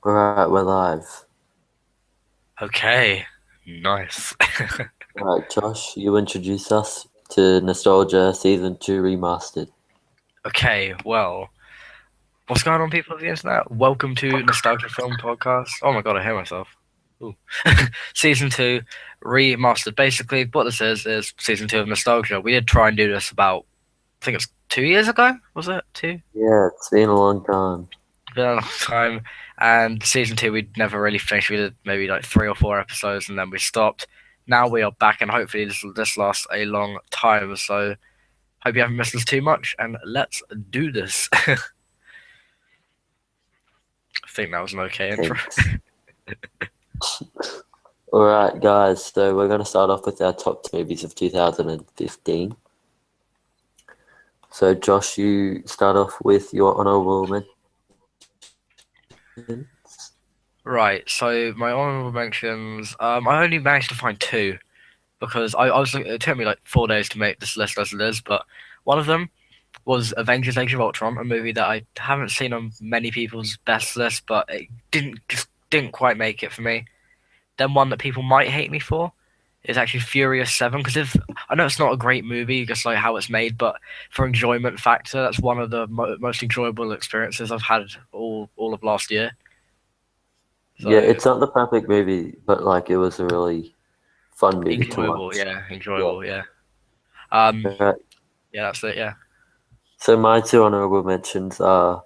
Alright, we're live. Okay, nice. Alright, Josh, you introduce us to Nostalgia Season 2 Remastered. Okay, well, what's going on, people of the internet? Welcome to Nostalgia Film Podcast. Oh my god, I hear myself. Ooh. Season 2 remastered. Basically, what this is Season 2 of Nostalgia. We did try and do this about, I think it's 2 years ago, was it? Two? Yeah, it's been a long time. Been a long time. And Season 2 we never really finished. We did maybe like 3 or 4 episodes and then we stopped. Now we are back and hopefully this lasts a long time. So hope you haven't missed us too much, and let's do this. I think that was an okay intro. Thanks. Alright, guys, so we're going to start off with our top 10 movies of 2015. So, Josh, you start off with your honorable mentions. Right, so my honorable mentions, I only managed to find two because it took me like 4 days to make this list as it is, but one of them was Avengers Age of Ultron, a movie that I haven't seen on many people's best list, but it didn't quite make it for me. Then one that people might hate me for is actually Furious 7 because if I know it's not a great movie, just like how it's made, but for enjoyment factor, that's one of the most enjoyable experiences I've had all of last year. Yeah, So it's not the perfect movie, but like it was a really fun movie to enjoyable, watch. yeah, Yeah. enjoyable, yeah. Um, Alright, yeah, that's it, yeah. so my two honorable mentions are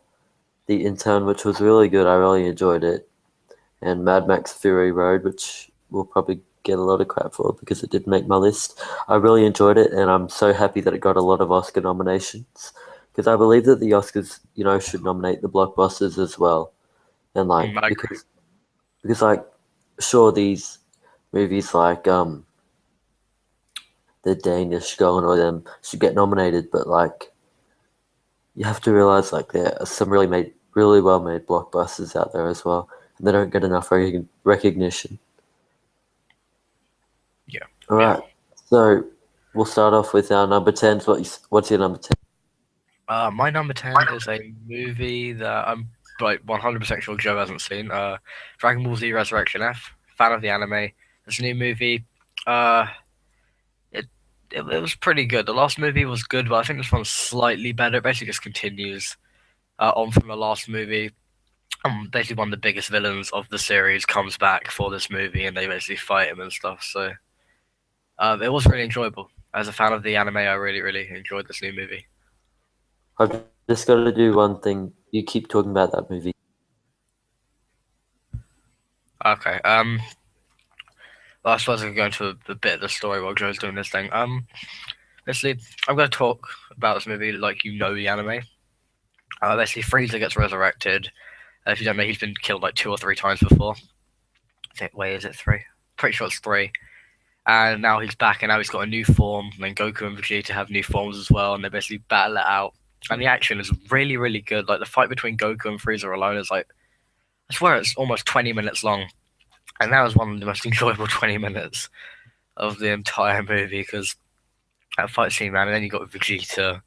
The Intern, which was really good. I really enjoyed it. And Mad Max Fury Road, which we'll probably get a lot of crap for because it did make my list. I really enjoyed it, and I'm so happy that it got a lot of Oscar nominations because I believe that the Oscars, should nominate the blockbusters as well. And like I agree. because like sure these movies like the Danish Girl and all them should get nominated, but like you have to realize like there are some really well made blockbusters out there as well, and they don't get enough recognition. Yeah, All yeah. right, so we'll start off with our number tens. What's your number 10? My number 10 is a movie that I'm like 100% sure Joe hasn't seen. Dragon Ball Z Resurrection F. Fan of the anime. This new movie. Uh, it, it was pretty good. The last movie was good, but I think this one's slightly better. It basically just continues on from the last movie. Basically, one of the biggest villains of the series comes back for this movie, and they basically fight him and stuff. So it was really enjoyable. As a fan of the anime, I really enjoyed this new movie. I've just got to do one thing. You keep talking about that movie. Okay. Well, I suppose I can go into a bit of the story while Joe's doing this thing. Basically, I'm going to talk about this movie like you know the anime. Basically, Frieza gets resurrected. If you don't know, he's been killed like 2 or 3 times before. Wait, is it three? Pretty sure it's three. And now he's back, and now he's got a new form. And then Goku and Vegeta have new forms as well, and they basically battle it out. And the action is really good. Like the fight between Goku and Frieza alone is like, I swear it's almost 20 minutes long. And that was one of the most enjoyable 20 minutes of the entire movie because that fight scene, man. And then you got Vegeta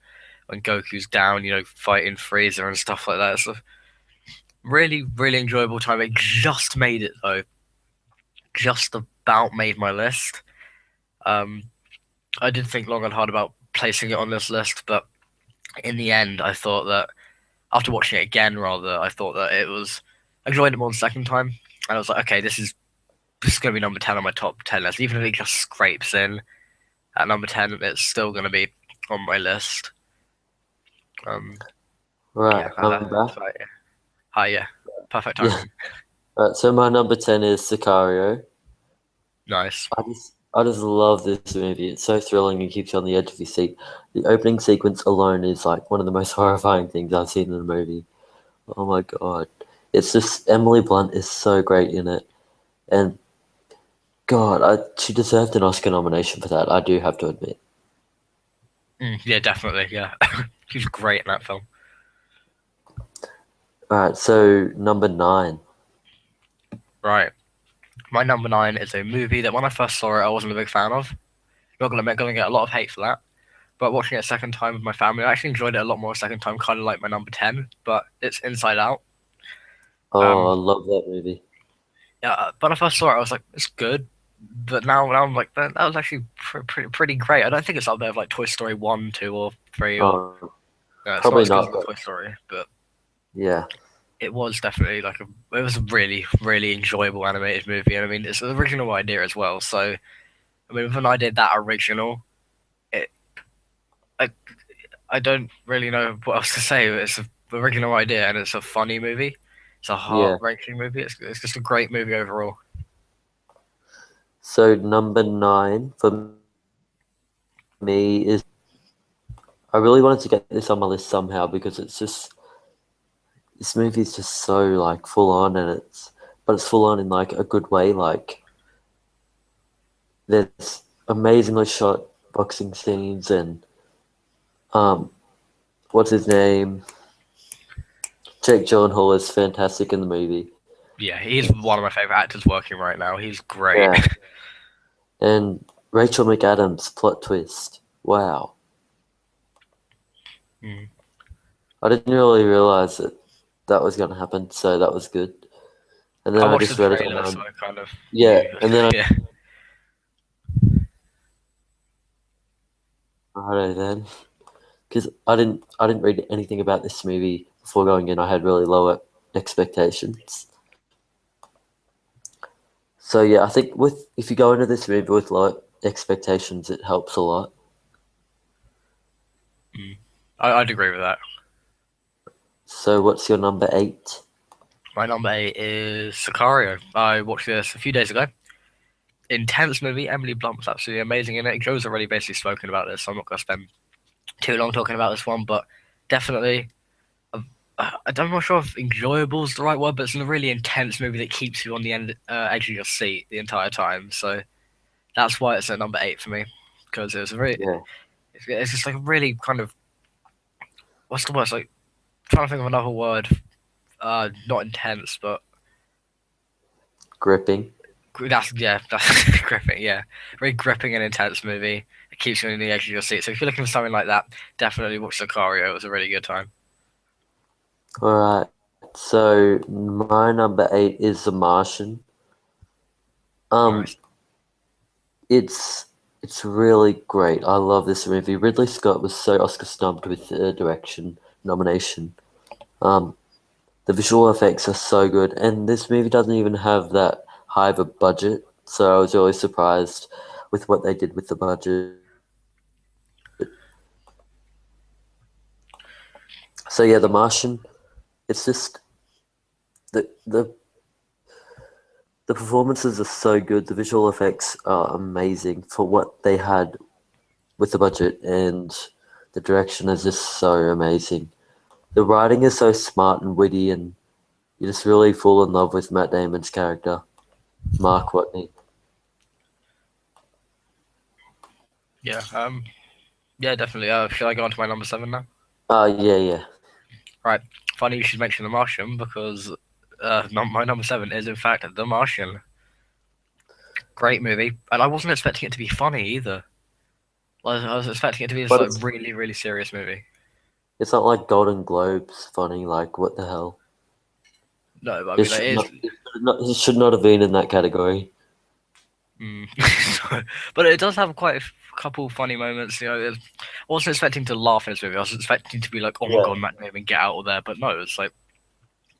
when Goku's down, fighting Frieza and stuff like that. It's a really enjoyable time. It just made it though, just about made my list. Um, I did think long and hard about placing it on this list, but in the end, I thought that after watching it again, rather, I thought that it was. I enjoyed it more the second time, and I was like, okay, this is going to be number 10 on my top 10 list. Even if it just scrapes in at number 10, it's still going to be on my list. Um, All right, yeah, I'm back. that's right. Yeah. Hi, yeah, perfect Yeah. timing. All right, so my number 10 is Sicario. Nice. I just love this movie. It's so thrilling and keeps you on the edge of your seat. The opening sequence alone is like one of the most horrifying things I've seen in a movie. Oh my God. It's just Emily Blunt is so great in it. And God, she deserved an Oscar nomination for that, I do have to admit. Yeah, definitely. Yeah, he's great in that film. Alright, so number nine. Right. My number 9 is a movie that when I first saw it, I wasn't a big fan of. Not gonna get a lot of hate for that. But watching it a second time with my family, I actually enjoyed it a lot more a second time, kind of like my number 10. But it's Inside Out. Oh, I Um, love that movie. yeah, when I first saw it, I was like, it's good, but now I'm like, that was actually pretty great. I don't think it's up there with like Toy Story 1, 2, or 3, or Oh, it's not probably as good not, as the but Toy Story, but yeah, it was definitely it was a really enjoyable animated movie, and I mean, it's an original idea as well. So I mean, when I did that original, it I I don't really know what else to say. It's an original idea, and it's a funny movie. It's a yeah. heart-wrenching movie. It's just a great movie overall. So number 9 for me is I really wanted to get this on my list somehow because it's just this movie is just so like full on and it's full on in like a good way. Like there's amazingly shot boxing scenes and um what's his name? Jake Gyllenhaal is fantastic in the movie. Yeah, he's one of my favorite actors working right now. He's great. Yeah. And Rachel McAdams plot twist. Wow. Mm. I didn't really realize that that was going to happen, so that was good. And then I I watched the just read it trailer, so online. I kind of Yeah, knew. and then Yeah. I don't know then because I didn't read anything about this movie before going in. I had really low expectations. So yeah, I think with if you go into this movie with low expectations, it helps a lot. Mm. I'd agree with that. So what's your number 8? My number 8 is Sicario. I watched this a few days ago. Intense movie. Emily Blunt was absolutely amazing in it. Joe's already basically spoken about this, so I'm not going to spend too long talking about this one, but definitely. I'm not sure if enjoyable is the right word, but it's a really intense movie that keeps you on the edge of your seat the entire time. So that's why it's at number 8 for me, because it was a really, Yeah, it's just like a really kind of what's the word? It's like trying to think of another word. Not intense, but gripping. that's gripping. Yeah, very gripping and intense movie. It keeps you on the edge of your seat. So if you're looking for something like that, definitely watch Sicario. It was a really good time. All right. So my number 8 is The Martian. Um, Nice. it's it's really great. I love this movie. Ridley Scott was so Oscar snubbed with the direction nomination. Um, the visual effects are so good, and this movie doesn't even have that high of a budget. So I was really surprised with what they did with the budget. So yeah, The Martian. It's just the the performances are so good. The visual effects are amazing for what they had with the budget, and the direction is just so amazing. The writing is so smart and witty, and you just really fall in love with Matt Damon's character, Mark Watney. Yeah. Yeah, definitely. Shall I go on to my number 7 now? Yeah, yeah. Right. Funny you should mention The Martian because my number 7 is in fact The Martian. Great movie, and I wasn't expecting it to be funny either. I was expecting it to be this But like really serious movie. it's not like Golden Globes funny. Like what the hell? No, but I It mean like, should it is. not. It should not have been in that category. Mm. But it does have quite a couple funny moments. I wasn't expecting to laugh in this movie. I was expecting to be like, "Oh my Yeah. god, Matt Damon, get out of there!" But no, it's like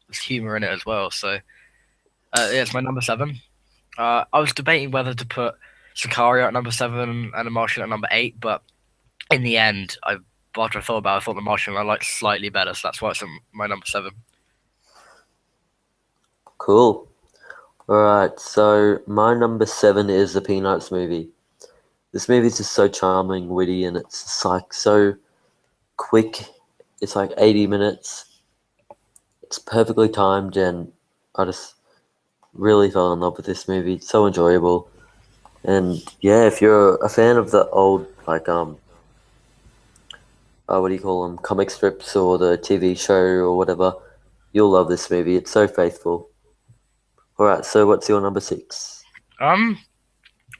there's humor in it as well. So yeah, it's my number 7. I was debating whether to put Sicario at number 7 and The Martian at number 8, but in the end, after I thought about it, I thought The Martian I liked slightly better, so that's why it's at my number 7. Cool. All right. So my number 7 is the Peanuts movie. This movie is just so charming, witty, and it's just like so quick. It's like 80 minutes. It's perfectly timed, and I just really fell in love with this movie. It's so enjoyable. And yeah, if you're a fan of the old like what do you call them, comic strips or the TV show or whatever, you'll love this movie. It's so faithful. All right, so what's your number 6? Um,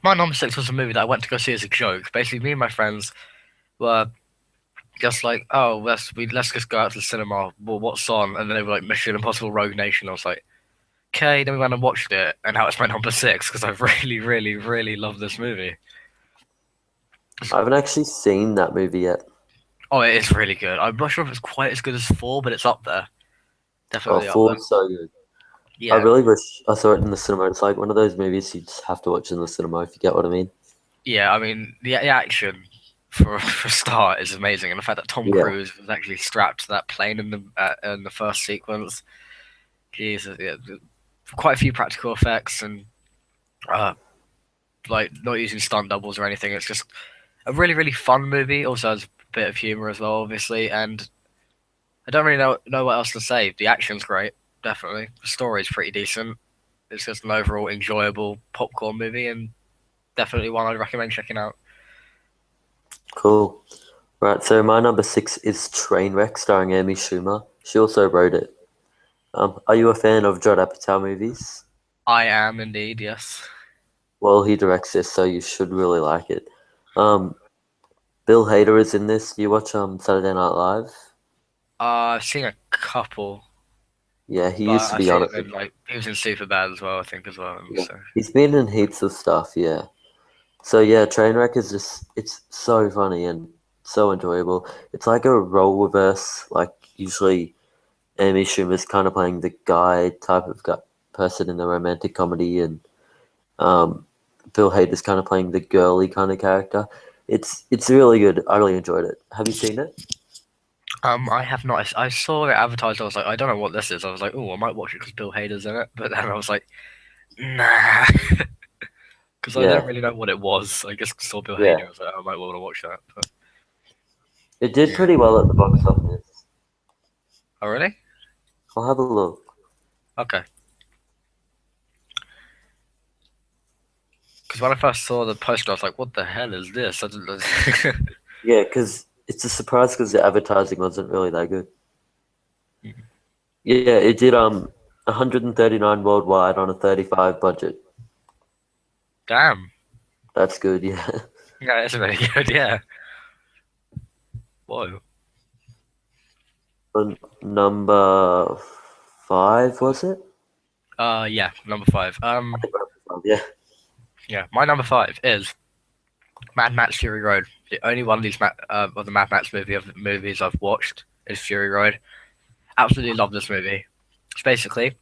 my number 6 was a movie that I went to go see as a joke. Basically, me and my friends were just like, oh, let's just go out to the cinema. Well, what's on? And then they were like Mission Impossible: Rogue Nation. I was like, okay. Then we went and watched it, and now it's my number six because I really, really, really love this movie. I haven't actually seen that movie yet. Oh, it is really good. I'm not sure if it's quite as good as four, but it's up there. Oh, Definitely up there. Four's so good. I Yeah, really wish I saw it in the cinema. It's like one of those movies you just have to watch in the cinema if you get what I mean. yeah. I mean, the action for a start is amazing, and the fact that Tom Yeah, Cruise was actually strapped to that plane in the first sequence. Jesus, yeah, quite a few practical effects and uh, like not using stunt doubles or anything. It's just a really really fun movie. Also has a bit of humor as well, obviously, and I don't really know what else to say. The action's great, definitely. The story's pretty decent. It's just an overall enjoyable popcorn movie, and definitely one I'd recommend checking out. cool. Right, so my number six is Trainwreck, starring Amy Schumer. She also wrote it. Are you a fan of Judd Apatow movies? I am indeed, yes. Well, he directs this, so you should really like it. Um, Bill Hader is in this. Do you watch Saturday Night Live? I've seen a couple, Yeah, he used but to I've be seen on him it. in like he was in Superbad as well, I think as well. And Yeah, so he's been in heaps of stuff. Yeah. So yeah, Trainwreck is just—it's so funny and so enjoyable. It's like a role reverse. Like usually, Amy Schumer's kind of playing the guy type of guy, person in the romantic comedy, and um, Bill Hader's kind of playing the girly kind of character. It's really good. I really enjoyed it. Have you seen it? I have not. I saw it advertised. I was like, I don't know what this is. I was like, oh, I might watch it because Bill Hader's in it. But then I was like, nah, because I Yeah, didn't really know what it was. I just saw Bill yeah. Hader. I was like, oh, I might want to watch that. But It did yeah. pretty well at the box office. Oh, really? I'll have a look. Okay. Because when I first saw the poster, I was like, what the hell is this? I didn't. Yeah, because it's a surprise because the advertising wasn't really that good. Yeah, it did 139 worldwide on a 35 budget. Damn. That's good, yeah. Yeah, it's really good. Yeah. Whoa. On number five, was it? Yeah. Number five. I think number five, yeah. Yeah. My number five is Mad Max Fury Road. The only one of these of the Mad Max movies I've watched is Fury Road. Absolutely love this movie. It's basically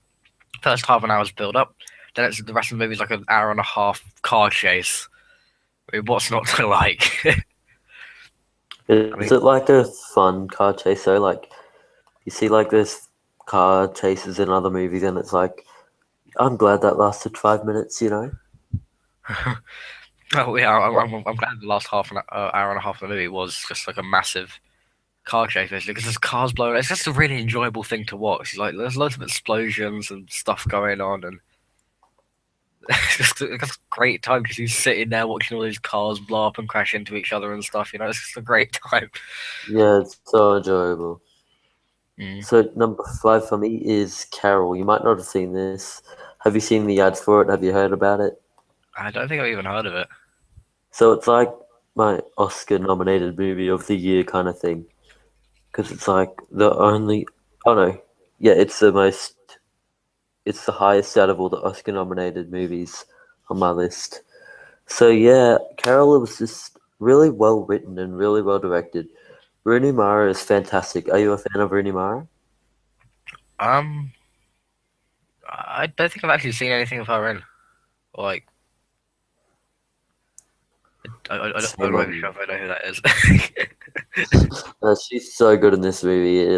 first half an hour's build up, then it's the rest of the movie's like an hour and a half car chase. I mean, what's not to like? I Is mean, it like a fun car chase though? Like you see like this car chases in other movies and it's like I'm glad that lasted 5 minutes, you know? oh yeah, I'm glad the last hour and a half of the movie was just like a massive car chase basically because there's cars blowing. It's just a really enjoyable thing to watch. It's like there's loads of explosions and stuff going on, and it's just a great time because he's sitting there watching all these cars blow up and crash into each other and stuff. You know, it's just a great time. Yeah, it's so enjoyable. Mm. So number five for me is Carol. You might not have seen this. Have you seen the ads for it? Have you heard about it? I don't think I've even heard of it. So it's like my Oscar nominated movie of the year kind of thing. Because it's like the only. Oh no. Yeah, it's the most. It's the highest out of all the Oscar nominated movies on my list. So yeah, Carol was just really well written and really well directed. Rooney Mara is fantastic. Are you a fan of Rooney Mara? Um, I don't think I've actually seen anything of her in. Or like, I'm Shame not on even sure you. if I know who that is. She's so good in this movie.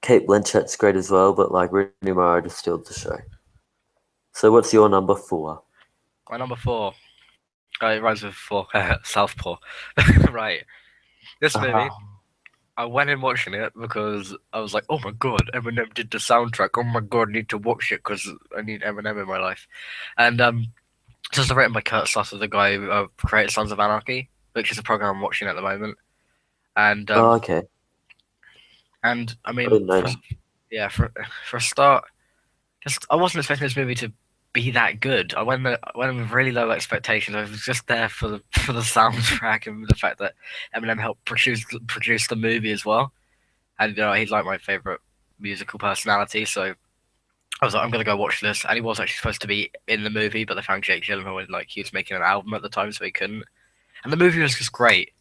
Kate Blanchett's great as well, but like Rooney Mara just steals the show. So what's your number four? My number four. It rhymes with four. Southpaw. Right. This movie, Ah, I went in watching it because I was like, oh my god, Eminem did the soundtrack. Oh my god, I need to watch it because I need Eminem in my life. And this is written by Kurt Sutter, the guy who created Sons of Anarchy, which is a program I'm watching at the moment. And oh, okay. I I mean, didn't know that. yeah, for a start, just I wasn't expecting this movie to be that good. I went with really low expectations. I was just there for the for the soundtrack and the fact that Eminem helped produce the movie as well. And he's like my favorite musical personality, so I was like, I'm gonna go watch this. And he was actually supposed to be in the movie, but they found Jake Gyllenhaal and like he was making an album at the time, so he couldn't. And the movie was just great.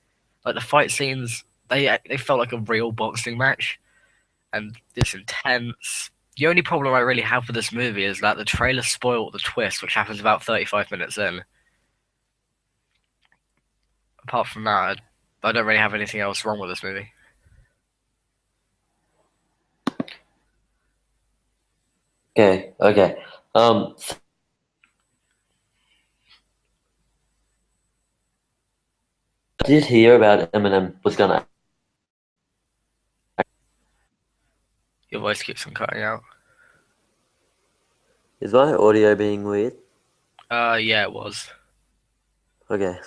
Like the fight scenes, they felt like a real boxing match, and it's intense. The only problem I really have with this movie is that the trailer spoiled the twist, which happens about 35 minutes in. Apart from that, I don't really have anything else wrong with this movie. Okay, okay. I did hear about Eminem was gonna. Your voice keeps on cutting out. Is my audio being weird? Yeah, it was. Okay,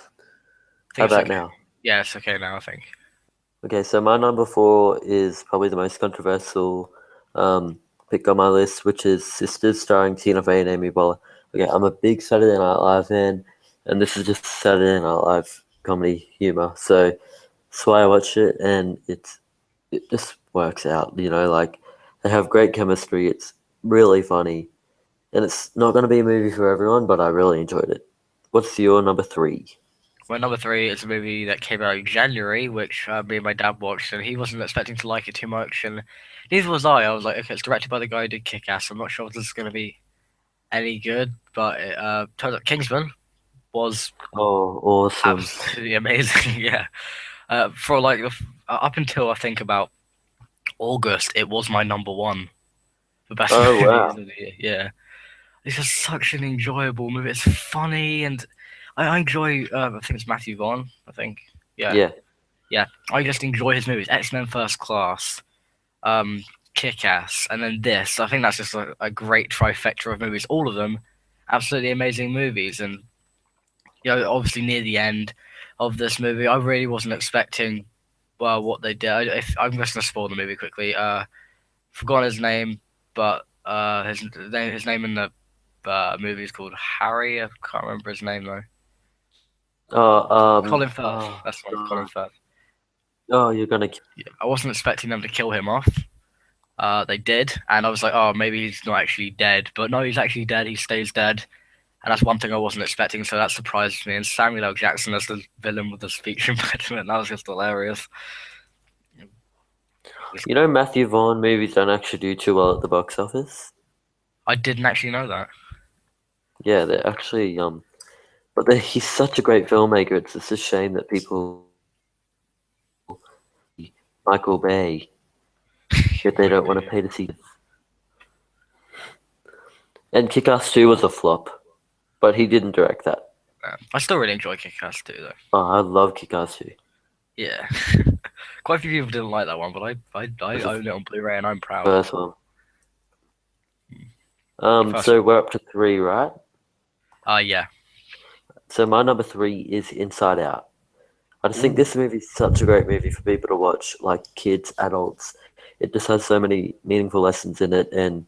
I how think it's about okay. now? Yeah, it's okay now, I think. Okay, so my number four is probably the most controversial pick on my list, which is Sisters, starring Tina Fey and Amy Poehler. Okay, I'm a big Saturday Night Live fan, and this is just Saturday Night Live comedy humor. So that's why I watch it, and it just works out. Like they have great chemistry. It's really funny, and it's not going to be a movie for everyone, but I really enjoyed it. What's your number three? My number three is a movie that came out in January, which me and my dad watched, and he wasn't expecting to like it too much, and neither was I. I was like, okay, it's directed by the guy who did Kick-Ass. I'm not sure if this is going to be any good, but it turns out Kingsman was Oh, awesome! absolutely amazing. Yeah, for like up until I think about August, it was my number one for best Oh movies wow! of the year. Yeah, it's just such an enjoyable movie. It's funny, and I enjoy. I think it's Matthew Vaughn. I think. Yeah, Yeah. yeah. I just enjoy his movies. X-Men First Class, um, Kick-Ass, and then this. I think that's just a great trifecta of movies. All of them, absolutely amazing movies. And obviously near the end of this movie, I really wasn't expecting what they did. I'm just gonna spoil the movie quickly. Forgotten his name, but his name in the movie is called Harry. I can't remember his name though. Oh, Colin Firth. oh That's the one. Colin God. Firth. Oh, you're gonna. Yeah, I wasn't expecting them to kill him off. They did, and I was like, oh, maybe he's not actually dead. But no, he's actually dead. He stays dead, and that's one thing I wasn't expecting. So that surprised me. And Samuel L. Jackson as the villain with the speech impediment, that was just hilarious. Matthew Vaughn movies don't actually do too well at the box office. I didn't actually know that. Yeah, they're actually but he's such a great filmmaker. It's just a shame that people Michael Bay that they don't want to pay to see. And Kick-Ass 2 was a flop, but he didn't direct that. I still really enjoy Kick-Ass too, though. Oh, I love Kick-Ass 2. Yeah, quite a few people didn't like that one, but I It's the own it on Blu-ray and I'm proud. first one. First So one. we're up to three, right? Yeah. So my number three is Inside Out. I just think Ooh. this movie is such a great movie for people to watch, like kids, adults. It just has so many meaningful lessons in it, and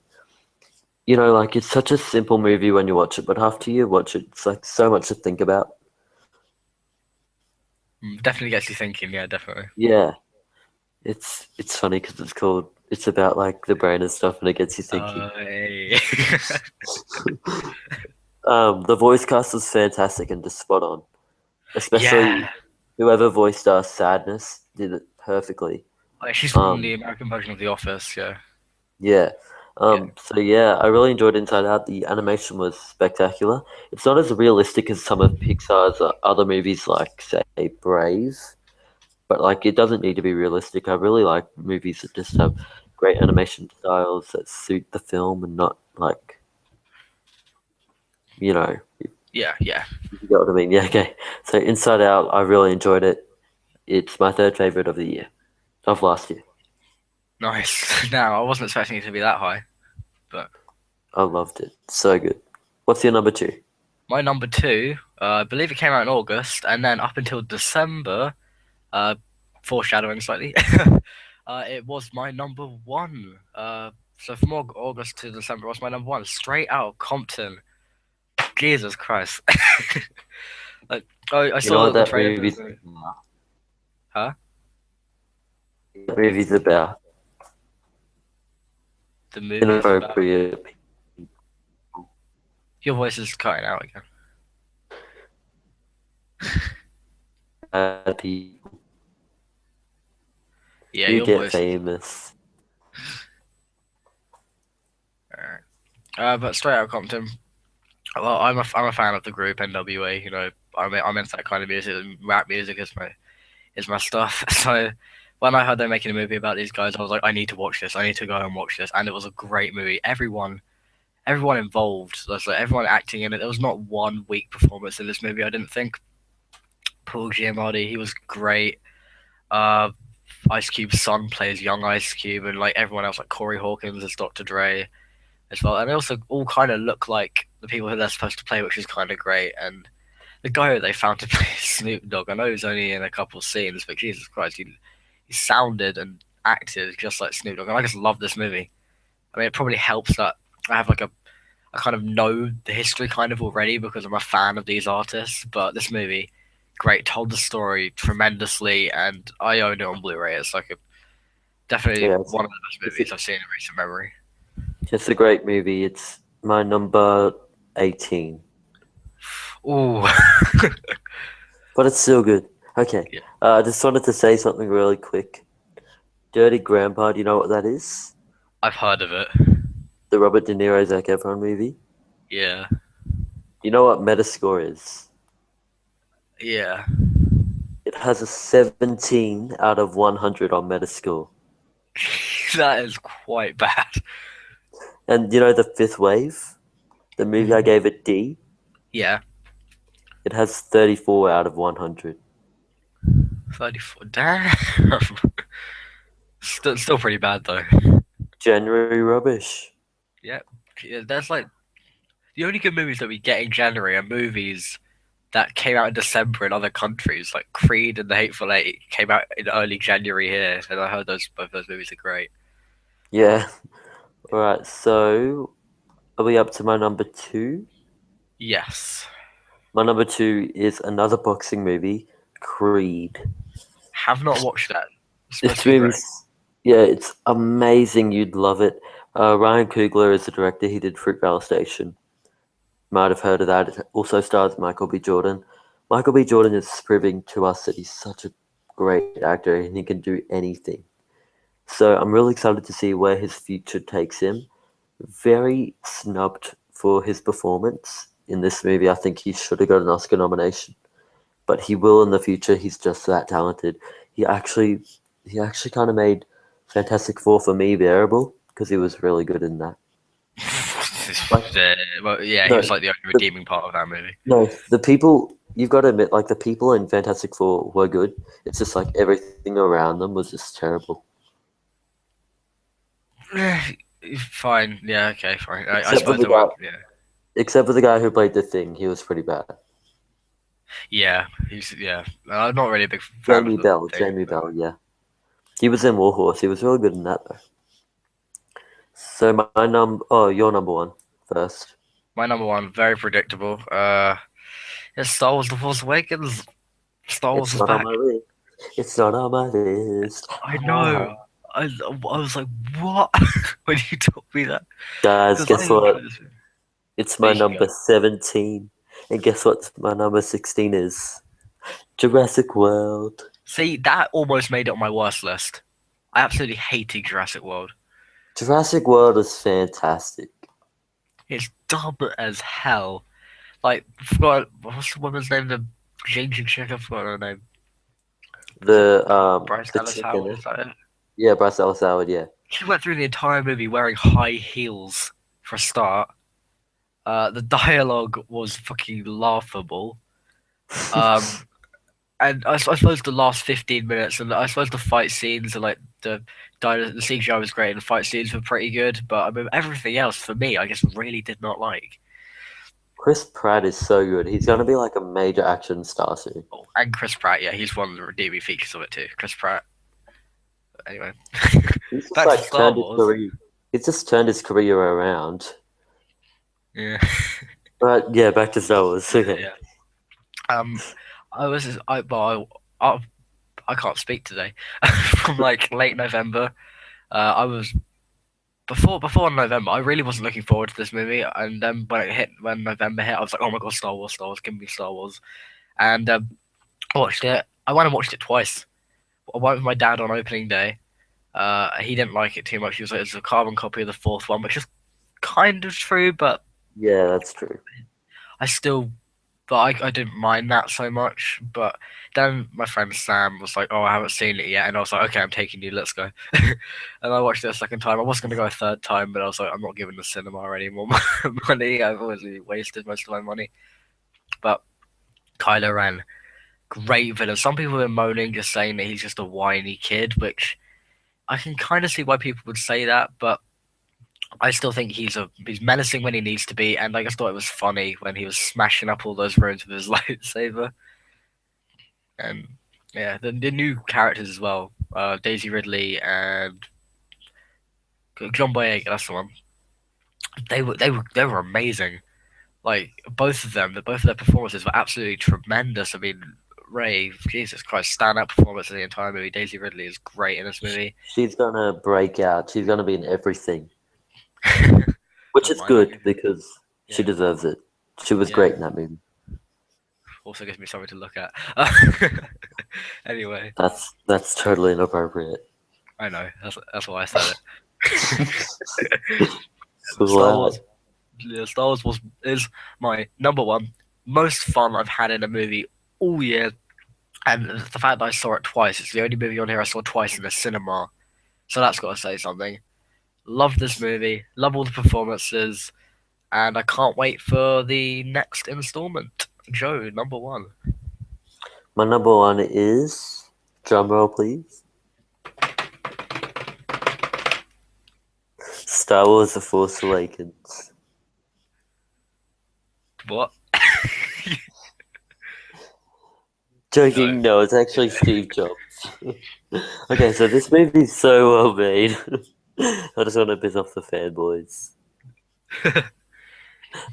like it's such a simple movie when you watch it, but after you watch it, it's like so much to think about. Definitely gets you thinking. Yeah, definitely. Yeah, it's funny because it's about like the brain and stuff, and it gets you thinking. Hey. The voice cast was fantastic and just spot on, especially Yeah. whoever voiced Sadness did it perfectly. Like, she's from the Um, American version of The Office. Yeah. yeah. Yeah. So yeah, I really enjoyed Inside Out. The animation was spectacular. It's not as realistic as some of Pixar's other movies, like say Brave, but like it doesn't need to be realistic. I really like movies that just have great animation styles that suit the film and not like you know, Yeah. Yeah. you get what I mean. Yeah, okay. So Inside Out, I really enjoyed it. It's my third favorite of the year, of last year. Nice. Now I wasn't expecting it to be that high, but I loved it. So good. What's your number two? my number two, I believe it came out in August, and then up until December, uh, foreshadowing slightly, it was my number one. So from August to December, it was my number one. Straight Out of Compton. Jesus Christ. Like, I You know saw what the that trailer for this movie's movie. about? Huh? That movie's about The movie's about. inappropriate Your voice is cutting out again. bad people Yeah, who your get voice is. famous. Alright. But straight out Compton. Well, I'm a fan of the group NWA. You know, I'm into that kind of music. And rap music is my stuff. So when I heard they're making a movie about these guys, I was like, I need to watch this. I need to go and watch this. And it was a great movie. Everyone involved, like everyone acting in it. There was not one weak performance in this movie. I didn't think. Paul Giamatti, he was great. Uh, Ice Cube's son plays young Ice Cube, and like everyone else, like Corey Hawkins as Dr. Dre as well. And they also all kind of look like the people who they're supposed to play, which is kind of great. And the guy who they found to play Snoop Dogg, I know he's only in a couple of scenes, but Jesus Christ, he sounded and acted just like Snoop Dogg. And I just love this movie. I mean, it probably helps that I have like I kind of know the history kind of already because I'm a fan of these artists. But this movie, great, told the story tremendously, and I own it on Blu-ray. It's like definitely Yeah, one of the best it's, movies I've seen in recent memory. it's a great movie. It's my number 18, Ooh, but it's still good. Okay, yeah, I just wanted to say something really quick. Dirty Grandpa, do you know what that is? I've heard of it. The Robert De Niro Zac Efron movie. Yeah, You know what Metascore is? yeah. It has a 17 out of 100 on Metascore. That is quite bad. And you know The Fifth Wave? The movie I Mhm. gave a D? Yeah, It has 34 out of 100. 34. Damn. Still pretty bad though. January rubbish. Yeah, yeah. There's like the only good movies that we get in January are movies that came out in December in other countries, like Creed and The Hateful Eight came out in early January here, and I heard both those movies are great. Yeah. Alright, so are we up to my number two? Yes, My number two is another boxing movie, Creed. have not watched that. It's supposed This to be great. movie's, yeah, it's amazing. You'd love it. Ryan Coogler is the director. He did Fruitvale Station. Might have heard of that. It also stars Michael B. Jordan. Michael B. Jordan is proving to us that he's such a great actor and he can do anything. So I'm really excited to see where his future takes him. Very snubbed for his performance in this movie. I think he should have got an Oscar nomination, but he will in the future. He's just that talented. He actually, he actually kind of made Fantastic Four for me bearable because he was really good in that. Like, Well, yeah, he no, was like the only the, redeeming part of that movie. no, the people. You've got to admit, like the people in Fantastic Four were good. It's just like everything around them was just terrible. Fine, yeah, okay, fine. I Except for suppose the there were, guy, yeah, except for the guy who played the Thing, he was pretty bad. yeah, yeah. I'm not really a big fan of the thing. Jamie Bell, yeah. He was in Warhorse. He was really good in that though. So your number one first. My number one, very predictable. It's Star Wars: The Force Awakens. Star Wars It's is not on back. my list. It's not on my list. I Ah. know. I was like, what? When you told me that, Guys, because I guess what? enjoy this movie. It's There my you go. number 17. And guess what my number 16 is? Jurassic World. See, that almost made it on my worst list. I absolutely hated Jurassic World. Jurassic World is fantastic. It's dumb as hell. Like, I forgot what's the woman's name? The Ginger chick. I forgot her name. Was it Bryce The Dallas chicken. Howard? Is that it? Yeah, Bryce Dallas Howard, yeah. She went through the entire movie wearing high heels for a start. The dialogue was fucking laughable. Um, and I suppose the last 15 minutes, and I suppose the fight scenes and like the CGI was great, and the fight scenes were pretty good. But I mean, everything else for me, I guess, really did not like. Chris Pratt is so good. He's gonna be like a major action star soon. Oh, and Chris Pratt, yeah, he's one of the redeeming features of it too. Chris Pratt. Anyway, He's just back to like Star turned his Wars. career. He's just turned his career around. Yeah. Yeah, back to Star Wars. Okay. Yeah. Um, I was I I can't speak today. From like late November, I was before November. I really wasn't looking forward to this movie, and then when November hit, I was like, oh my god, Star Wars, give me Star Wars, and I watched it. I went and watched it twice. I went with my dad on opening day. He didn't like it too much. He was like, it's a carbon copy of the fourth one, which is kind of true, but Yeah, that's true. I still, but I didn't mind that so much. But then my friend Sam was like, "Oh, I haven't seen it yet," and I was like, "Okay, I'm taking you. Let's go." And I watched it a second time. I was going to go a third time, but I was like, "I'm not giving the cinema any more money. I've already wasted most of my money." But Kylo Ren, great villain. Some people are moaning, just saying that he's just a whiny kid, which I can kind of see why people would say that, but I still think he's menacing when he needs to be, and I just thought it was funny when he was smashing up all those rooms with his lightsaber. And yeah, the new characters as well, Daisy Ridley and John Boyega, that's the one. They were amazing. Like both of their performances were absolutely tremendous. I mean, Ray, Jesus Christ, stand-up performance in the entire movie. Daisy Ridley is great in this movie. She's gonna break out. She's gonna be in everything, which Don't is mind good me. because she Yeah, deserves it. She was yeah. great in that movie. Also gives me something to look at. Anyway, That's totally inappropriate. I know that's why I said it. So Star loud. Wars, yeah, Star Wars is my number one most fun I've had in a movie all year, and the fact that I saw it twice, it's the only movie on here I saw twice in the cinema, so that's got to say something. Love this movie, love all the performances, and I can't wait for the next installment. Joe, number one. My number one is drumroll, please. Star Wars: The Force Awakens. What? No. Joking, no, it's actually Steve Jobs. Okay, so this movie's so well made. I just want to piss off the fanboys.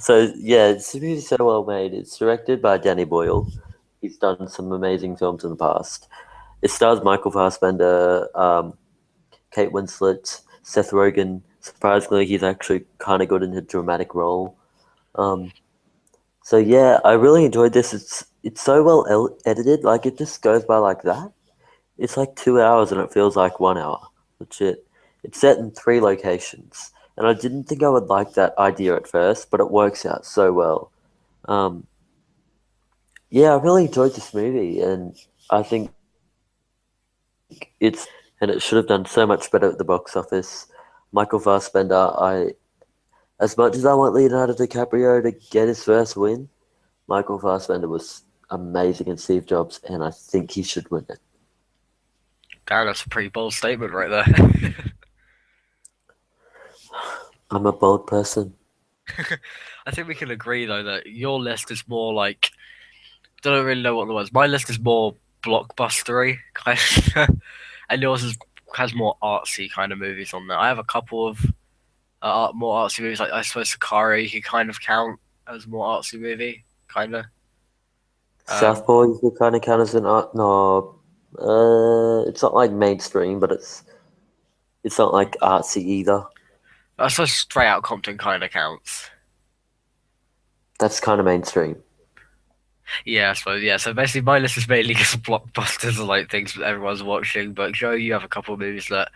So yeah, this movie's so well made. It's directed by Danny Boyle. He's done some amazing films in the past. It stars Michael Fassbender, Kate Winslet, Seth Rogen. Surprisingly, he's actually kind of good in a dramatic role. So yeah, I really enjoyed this. It's so well edited. Like it just goes by like that. It's like 2 hours and it feels like 1 hour. Legit. It's set in three locations, and I didn't think I would like that idea at first, but it works out so well. Um, yeah, I really enjoyed this movie, and I think and it should have done so much better at the box office. Michael Fassbender, as much as I want Leonardo DiCaprio to get his first win, Michael Fassbender was amazing in Steve Jobs, and I think he should win it. Damn, that's a pretty bold statement right there. I'm a bold person. I think we can agree though that your list is more like don't really know what the was. My list is more blockbustery kind of, and has more artsy kind of movies on there. I have a couple of more artsy movies. Like I suppose Sakari you could kind of count as more artsy movie, kind of. Um, Southpaw, you could kind of count as an art. No, it's not like mainstream, but it's not like artsy either. I suppose Straight Out Compton kind of counts. That's kind of mainstream. Yeah, I suppose. Yeah, so basically my list is mainly just blockbusters and like things that everyone's watching. But Joe, you have a couple of movies that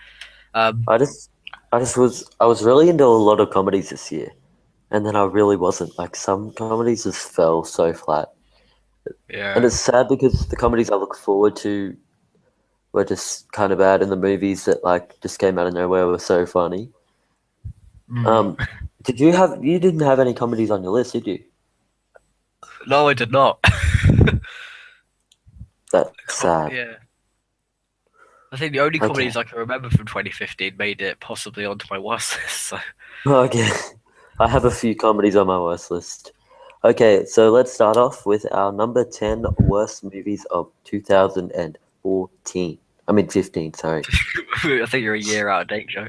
um, I just, I was really into a lot of comedies this year, and then I really wasn't. Like some comedies just fell so flat, and yeah. it's sad because the comedies I look forward to were just kind of bad, and the movies that like just came out of nowhere were so funny. Mm. Um, you didn't have any comedies on your list, did you? No, I did not. That's sad. Yeah. I think the only Okay. comedies I can remember from 2015 made it possibly onto my watch list. So, Okay. I have a few comedies on my worst list. Okay, so let's start off with our number 10 worst movies of 2014. I mean 15, sorry. I think you're a year out of date, Joe.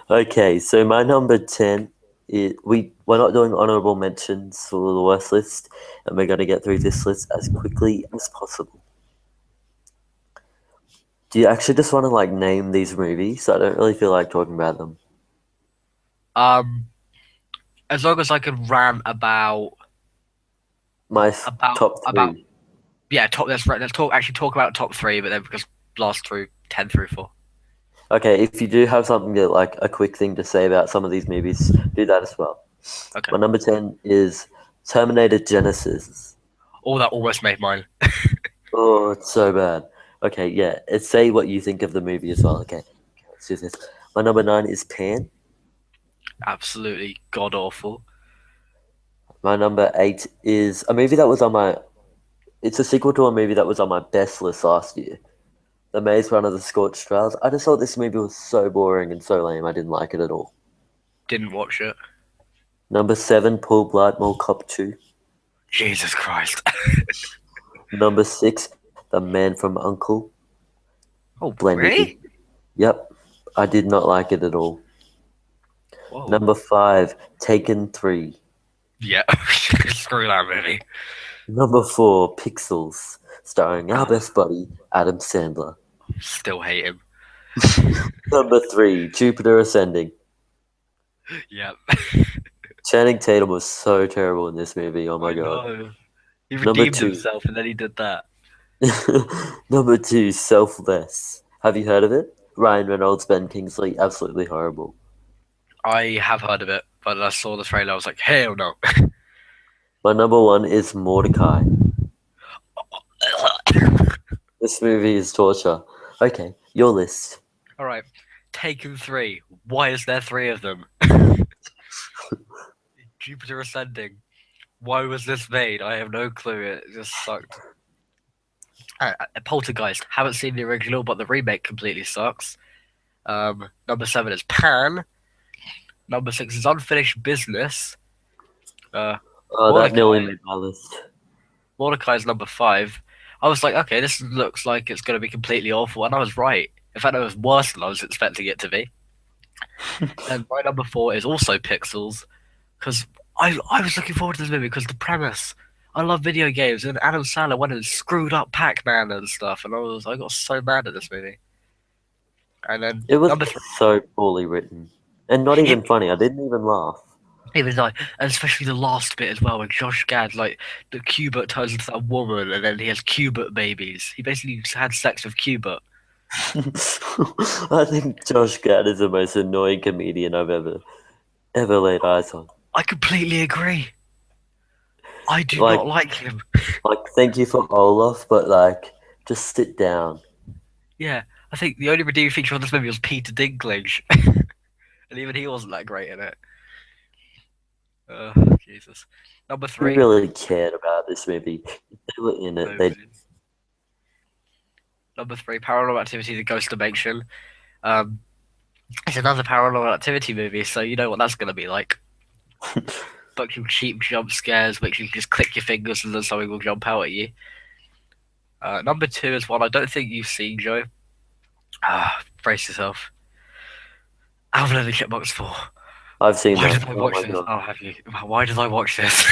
Okay, so my number 10 we're not doing honorable mentions for the worst list, and we're going to get through this list as quickly as possible. Do you actually just want to like name these movies? I don't really feel like talking about them. Um, as long as I can rant My about top about three. yeah, top. Let's talk about top three, but then because blast through 10 through 4. Okay, if you do have something that like a quick thing to say about some of these movies, do that as well. Okay. My number 10 is Terminator Genesis. Oh, that almost made mine. Oh, it's so bad. Okay, yeah. Say what you think of the movie as well. Okay, let's do this. My number 9 is Pan. Absolutely god awful. My number 8 is a movie that was on my. It's a sequel to a movie that was on my best list last year. The Maze Runner, The Scorched Trials. I just thought this movie was so boring and so lame. I didn't like it at all. Didn't watch it. Number 7, Paul Blart Mall Cop 2. Jesus Christ. Number 6, The Man from Uncle. Oh, Blendy. really? Yep, I did not like it at all. Whoa. Number 5, Taken 3. Yeah. Screw that movie. Number 4, Pixels, starring our best buddy, Adam Sandler. Still hate him. Number 3, Jupiter Ascending. Yep. Channing Tatum was so terrible in this movie, oh my I god. know. He Number redeemed 2, himself and then he did that. Number 2, Selfless. Have you heard of it? Ryan Reynolds, Ben Kingsley, absolutely horrible. I have heard of it, but I saw the trailer. I was like, hell no. My number 1 is Mordecai. This movie is torture. Okay, your list. All right. Taken 3. Why is there 3 of them? Jupiter Ascending. Why was this made? I have no clue. It just sucked. Poltergeist. Haven't seen the original, but the remake completely sucks. Number 7 is Pan. Number 6 is Unfinished Business. Oh, that nearly Mordecai. made my list. Mordecai's number 5. I was like, okay, this looks like it's going to be completely awful, and I was right. In fact, it was worse than I was expecting it to be. And my number 4 is also Pixels, because I was looking forward to this movie because the premise. I love video games, and Adam Sandler went and screwed up Pac-Man and stuff, and I got so mad at this movie. And then It was number 3, so poorly written. And not it, even funny. I didn't even laugh. even like, and especially the last bit as well, when Josh Gad, like, the Cubert turns into that woman, and then he has Cubert babies. He basically had sex with Cubert. I think Josh Gad is the most annoying comedian I've ever laid eyes on. I completely agree. I do Like, not like him. thank you for Olaf, but like, just sit down. Yeah, I think the only redeeming feature of this movie was Peter Dinklage, and even he wasn't that great in it. Jesus. Number Who 3. really cared about this movie? They were in it. They Nobody. Number 3, Paranormal Activity: The Ghost Dimension. Um, it's another Paranormal Activity movie, so you know what that's gonna be like. Bunch of cheap jump scares, which you just click your fingers and then something will jump out at you. Number 2 is one I don't think you've seen, Joe. Brace yourself. Alvin and the Chipmunks 4. I've seen Why that. did I Oh watch my this? god. Oh, have you? Why did I watch this?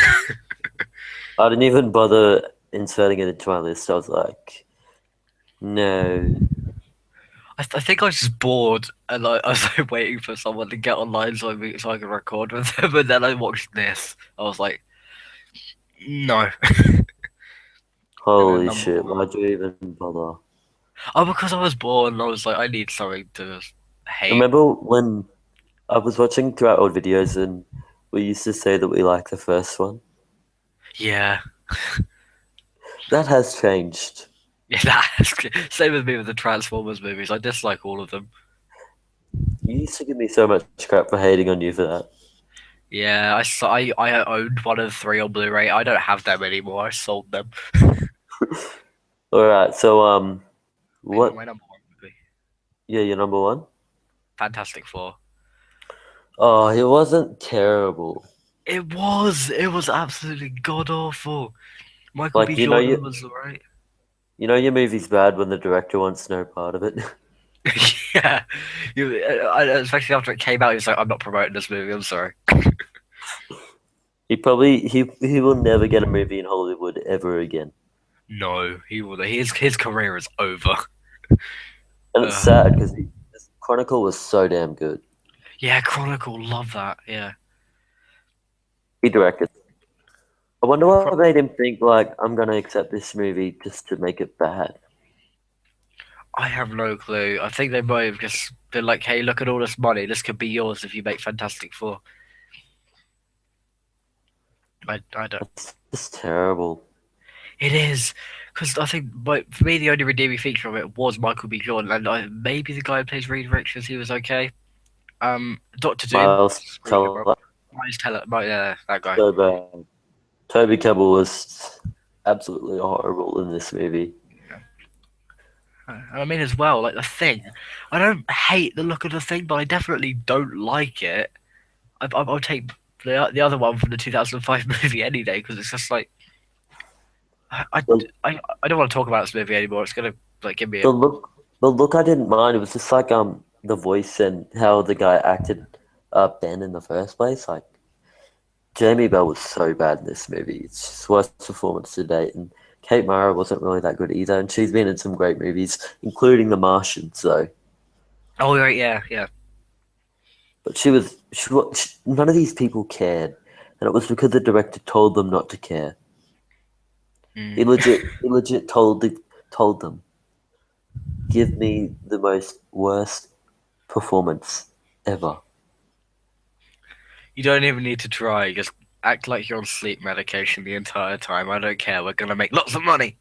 I didn't even bother inserting it into my list. I was like, no. I think I was just bored and like, I was like waiting for someone to get online so I could record with them. But then I watched this. I was like, no. And then Holy number shit, 1. why'd you even bother? Oh, because I was bored and I was like, I need something to hate. Remember when I was watching through our old videos and we used to say that we like the first one? Yeah. That has changed. Yeah, same with me with the Transformers movies. I dislike all of them. You used to give me so much crap for hating on you for that. Yeah, I owned one of 3 on Blu-ray. I don't have them anymore. I sold them. Alright, so Anyway, what my number 1 movie, yeah, your number 1? Fantastic Four. Oh, it wasn't terrible. It was absolutely god awful. Michael B. Like you know Jordan you was alright. you know your movie's bad when the director wants no part of it. Yeah, especially after it came out, he was like, "I'm not promoting this movie. I'm sorry." He will never get a movie in Hollywood ever again. No, he will. His career is over. And it's Uh, sad because his Chronicle was so damn good. yeah, Chronicle, love that. Yeah, He directed. I wonder yeah. what made him think like I'm gonna accept this movie just to make it bad. I have no clue. I think they might have just been like, "Hey, look at all this money. This could be yours if you make Fantastic Four." I don't. That's just terrible. It is because I think, but for me, the only redeeming feature of it was Michael B. Jordan, and maybe the guy who plays Reed Richards, he was okay. Doctor Doom, Miles screwed him up. Teller, Miles Teller, yeah, that guy. so bad. Toby Kebbell was absolutely horrible in this movie. And I mean, as well, like the Thing. I don't hate the look of the Thing, but I definitely don't like it. I'll take the other one from the 2005 movie any day because it's just like I, I, The, I don't want to talk about this movie anymore. It's gonna like give me a the look, the look I didn't mind. It was just like the voice and how the guy acted Ben in the first place. Like Jamie Bell was so bad in this movie. It's his worst performance to date, and Kate Mara wasn't really that good either. And she's been in some great movies, including The Martian. So, oh right, yeah, yeah. but none of these people cared, and it was because the director told them not to care. Mm. He legit told them, give me the most worst performance ever. You don't even need to try. Just act like you're on sleep medication the entire time. I don't care. We're gonna make lots of money.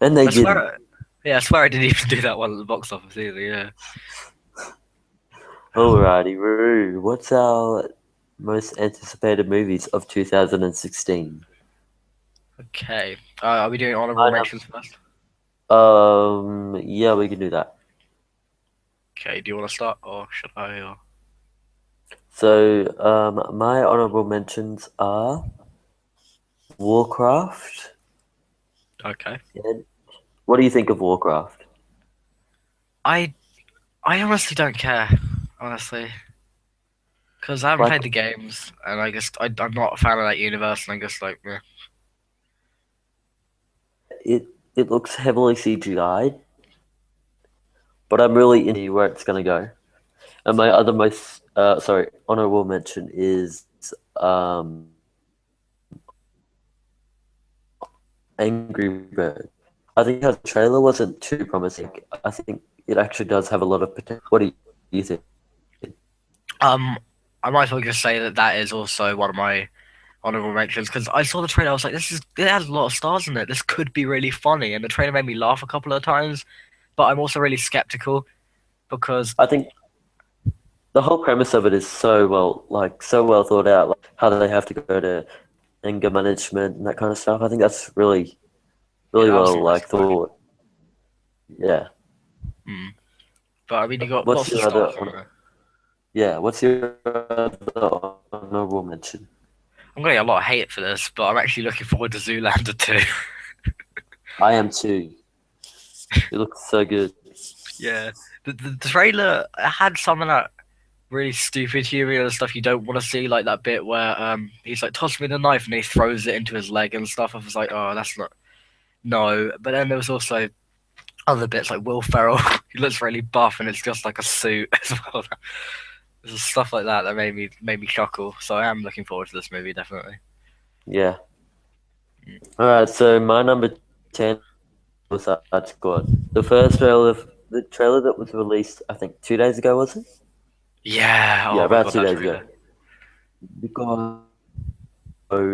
And they I didn't. swear. Yeah, I swear I didn't even do that one at the box office either. Yeah. Alrighty, Roo. What's our most anticipated movies of 2016? Okay. Are we doing honorable Mine have, mentions first? yeah, we can do that. Okay. Do you want to start or should I? Or... So, my honorable mentions are Warcraft. Okay. And what do you think of Warcraft? I I honestly don't care. Honestly, because I haven't Like played the games, and I'm not a fan of that universe, and I'm just like, meh. it looks heavily CGI'd, but I'm really into where it's gonna go. And my other most honorable mention is Angry Bird. I think the trailer wasn't too promising. I think it actually does have a lot of potential. What do you think? Um, I might as well just say that that is also one of my honorable mentions because I saw the trailer. I was like, it has a lot of stars in it. This could be really funny, and the trailer made me laugh a couple of times. But I'm also really skeptical because I think the whole premise of it is so well thought out, like how they have to go to anger management and that kind of stuff. I think that's yeah, really that was a well nice like touch. thought. Yeah. Mm. But I mean, you got What's lots of your other stars in there. yeah, what's your other honorable mention? I'm gonna get a lot of hate for this, but I'm actually looking forward to Zoolander 2. I am too. It looks so good. Yeah, the trailer had some of that really stupid humor and stuff you don't want to see, like that bit where he's like, "Toss me the knife," and he throws it into his leg and stuff. I was like, "Oh, that's not no." But then there was also other bits like Will Ferrell. He looks really buff, and it's just like a suit as well. There's stuff like that that made me chuckle. So I am looking forward to this movie definitely. Yeah. All right, so my number 10 was Suicide Squad. The trailer that was released, I think 2 days ago, was it? Yeah. Yeah, Oh my about god, two that days ago. trailer. Because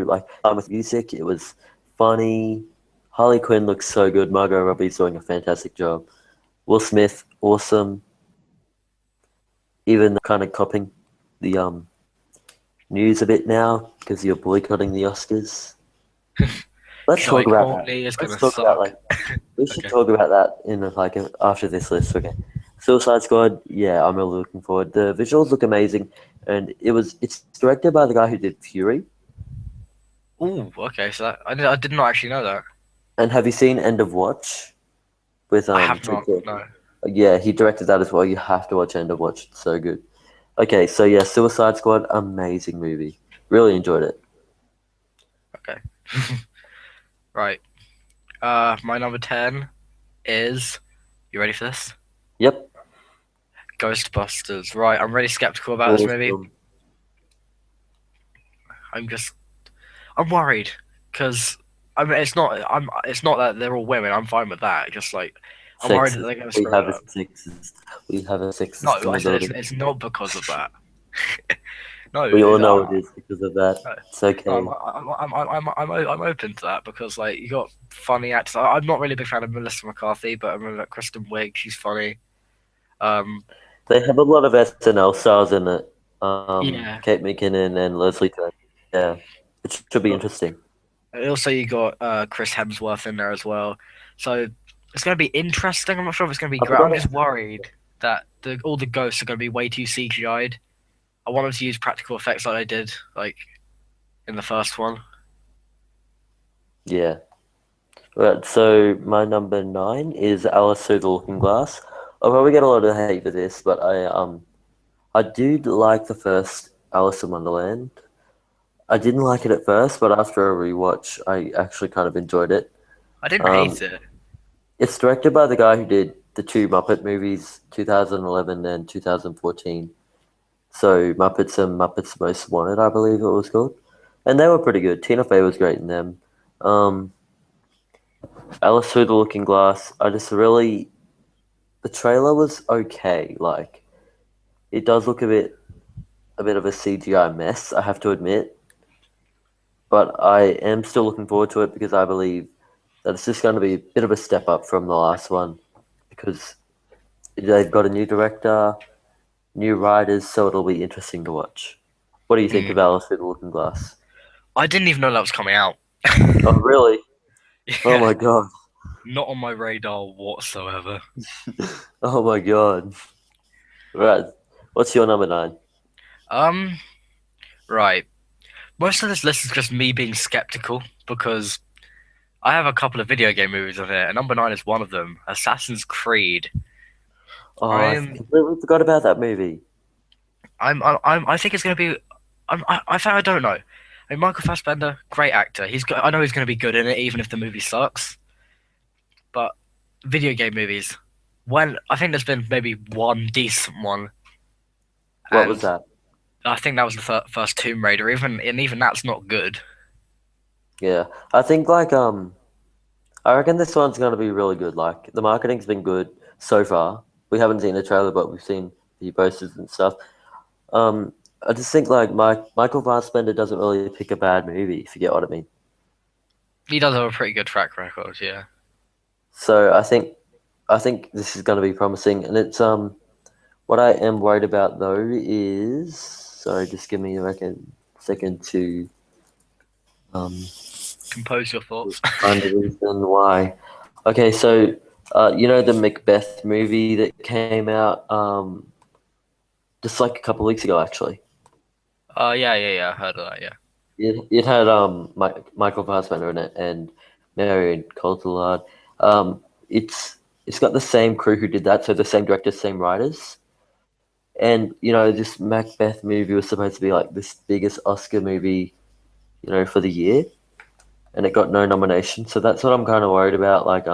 like with music, it was funny. Harley Quinn looks so good. Margot Robbie's doing a fantastic job. Will Smith, awesome. Even kind of copying the news a bit now because you're boycotting the Oscars. Let's He's talk like, about that. Courtney is Let's gonna talk about suck. like we should Okay. talk about that in after this list. Okay, Suicide Squad. Yeah, I'm really looking forward. The visuals look amazing, and it's directed by the guy who did Fury. Ooh, okay. So I did not actually know that. And have you seen End of Watch with I have Jake not. Gyllenhaal? No. Yeah, he directed that as well. You have to watch End of Watch. It's so good. Okay, so yeah, Suicide Squad, amazing movie. Really enjoyed it. Okay. Right. My number 10 is. You ready for this? Yep. Ghostbusters. Right. I'm really skeptical about this movie. Awesome. I'm just. I'm worried because. I mean, it's not. It's not that they're all women. I'm fine with that. Just like, I'm worried that Sexist. they're going to We screw it have a up. sexist. We have a sexist No, in I the said building. it's not because of that. No, We all know it is because of that. no, It's okay. I'm open to that because like you got funny actors. I'm not really a big fan of Melissa McCarthy, but I remember like, Kristen Wiig. She's funny. Um, They have a lot of SNL stars in it. yeah. Kate McKinnon and Leslie Jones. Yeah, it should be interesting. Also, you got Chris Hemsworth in there as well. So it's going to be interesting. I'm not sure if it's going to be I great. I'm forgot. just worried that all the ghosts are going to be way too CGI'd. I want them to use practical effects like they did like in the first one. Yeah. Right. So my number 9 is Alice Through the Looking Glass. I'll probably get a lot of hate for this, but I do like the first Alice in Wonderland. I didn't like it at first, but after a rewatch, I actually kind of enjoyed it. I didn't Um, hate it. it's directed by the guy who did the two Muppet movies, 2011 and 2014. So Muppets and Muppets Most Wanted, I believe it was called, and they were pretty good. Tina Fey was great in them. Um, Alice Through the Looking Glass. The trailer was okay. Like it does look a bit of a CGI mess, I have to admit, but I am still looking forward to it because I believe that it's just going to be a bit of a step up from the last one because they've got a new director, new writers, so it'll be interesting to watch. What do you think Mm. of Alice Through the Looking Glass? I didn't even know that was coming out. Oh, really? Oh Yeah, my god. not on my radar whatsoever. Oh my god. Right. What's your number 9? Um, right. Most of this list is just me being skeptical because I have a couple of video game movies on here, and number 9 is one of them. Assassin's Creed. Oh, I I'm, completely forgot about that movie. I think it's gonna be. I don't know. I mean, Michael Fassbender, great actor. I know he's gonna be good in it, even if the movie sucks. But video game movies, when I think there's been maybe one decent one, What was and that? I think that was the first Tomb Raider. Even that's not good. Yeah. I think I reckon this one's gonna be really good. Like the marketing's been good so far. We haven't seen the trailer, but we've seen the posters and stuff. Um, I just think like Michael Fassbender doesn't really pick a bad movie, if you get what I mean. He does have a pretty good track record, yeah. So I think this is gonna be promising, and it's what I am worried about though is sorry, just give me a second to um Compose your thoughts. find the reason why. Okay, so you know the Macbeth movie that came out just like a couple of weeks ago actually. Yeah. I heard of that. Yeah. It had Michael Fassbender in it and Marion Cotillard. It's got the same crew who did that, so the same directors, same writers. And you know, this Macbeth movie was supposed to be like this biggest Oscar movie, you know, for the year, and it got no nomination. So that's what I'm kind of worried about. Like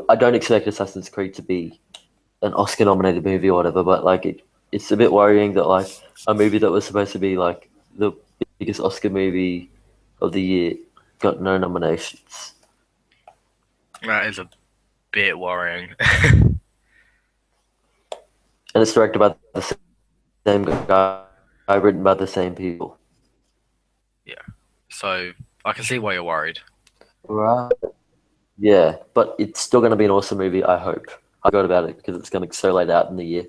I don't expect Assassin's Creed to be an Oscar nominated movie or whatever, but like it's a bit worrying that like a movie that was supposed to be like the biggest Oscar movie of the year got no nominations. That is a bit worrying. And it's directed by the same guy, written by the same people. Yeah. So I can see why you're worried. Right. Yeah, but it's still going to be an awesome movie, I hope. I forgot about it because it's coming so late out in the year.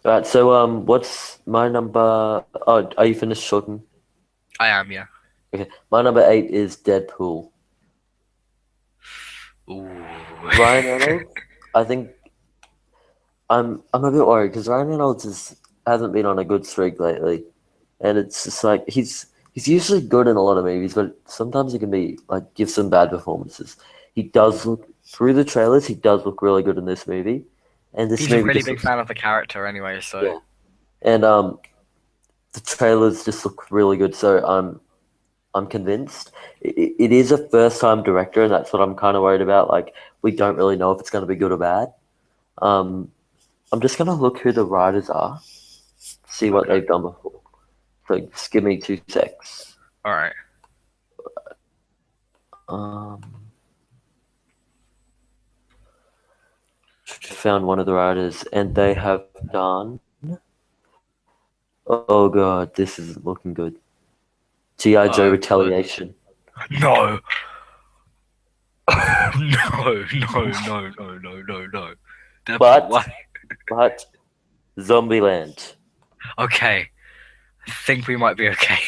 All right, so what's my number? Oh, are you finished talking? I am, yeah. Okay, my number 8 is Deadpool. Ooh. Ryan Reynolds. I think I'm a bit worried because Ryan Reynolds hasn't been on a good streak lately, and it's just like he's usually good in a lot of movies, but sometimes he can be like give some bad performances. He does look through the trailers. He does look really good in this movie, and this He's a movie really just big looks fan of the character anyway, so yeah. And the trailers just look really good. So I'm convinced it is a first time director, and that's what I'm kind of worried about. Like we don't really know if it's going to be good or bad. Um, I'm just gonna look who the writers are, see what Okay. they've done before. So just give me 2 secs. All right. Um, found one of the writers, and they have done. Oh god, this is looking good. G.I. Joe Oh God. Retaliation. No. No. No. No. No. No. No. No. Deadpool. But Why? but Zombieland. Okay. I think we might be okay.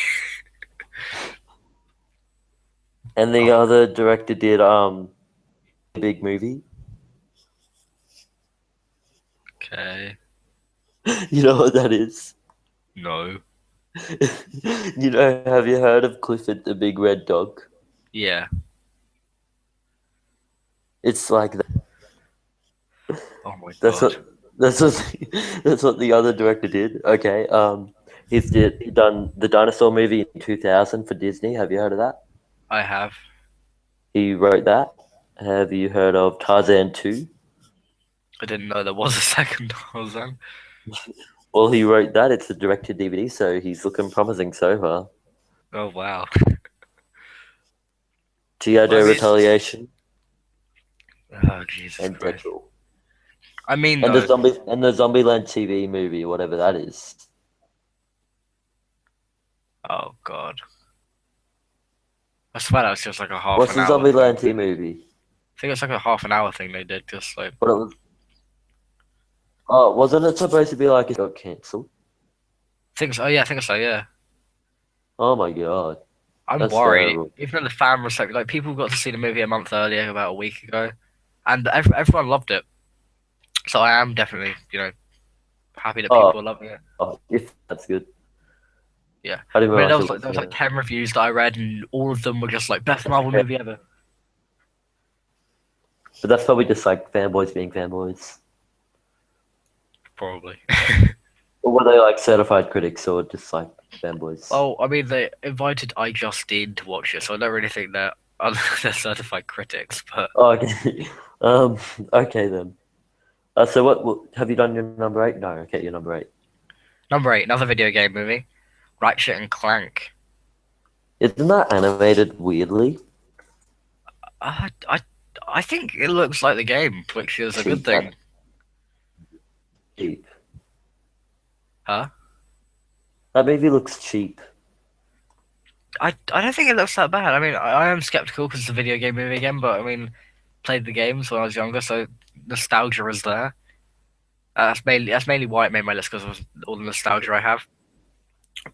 And the Oh. other director did a big movie. Okay. You know what that is? No. Have you heard of Clifford the Big Red Dog? Yeah. It's like that. Oh my That's God. what that's what that's what the other director did. Okay. He done the dinosaur movie in 2000 for Disney. Have you heard of that? I have. He wrote that. Have you heard of Tarzan 2? I didn't know there was a second Tarzan. Well, he wrote that. It's a direct to DVD, so he's looking promising so far. Oh wow. G.I. Well, I Joe mean, Retaliation oh Jesus and Christ. Deadpool. I mean And the though. Zombieland TV movie, whatever that is. Oh God. I swear that was just like a half What's an the hour thing. Zombieland TV movie? I think it's like a half an hour thing they did. Just like. What it was? Oh, wasn't it supposed to be like it got cancelled? I think so. Oh, yeah, I think so. Yeah. Oh my god, I'm that's worried. terrible. Even though the fan reception, like people got to see the movie a month earlier, about a week ago, and everyone loved it. So I am definitely, happy that people Oh, are loving it. if that's good. Yeah. I didn't I mean, realize it was there was like gonna. 10 reviews that I read, and all of them were just like best Marvel Yeah, movie ever. but that's probably just like fanboys being fanboys. Probably. Or were they like certified critics or just like fanboys? Well, I mean, they invited iJustine to watch it, so I don't really think they're certified critics. But Oh, okay. Um, okay then. So what have you done your number 8? No, okay, your number 8. number 8, another video game movie, Ratchet and Clank. Isn't that animated weirdly? I, I, I think it looks like the game, which is a good Cheap. thing. Cheap. Huh? That movie looks cheap. I don't think it looks that bad. I mean, I am skeptical because it's a video game movie again, but I mean, played the games when I was younger, so nostalgia is there. That's mainly why it made my list because of all the nostalgia I have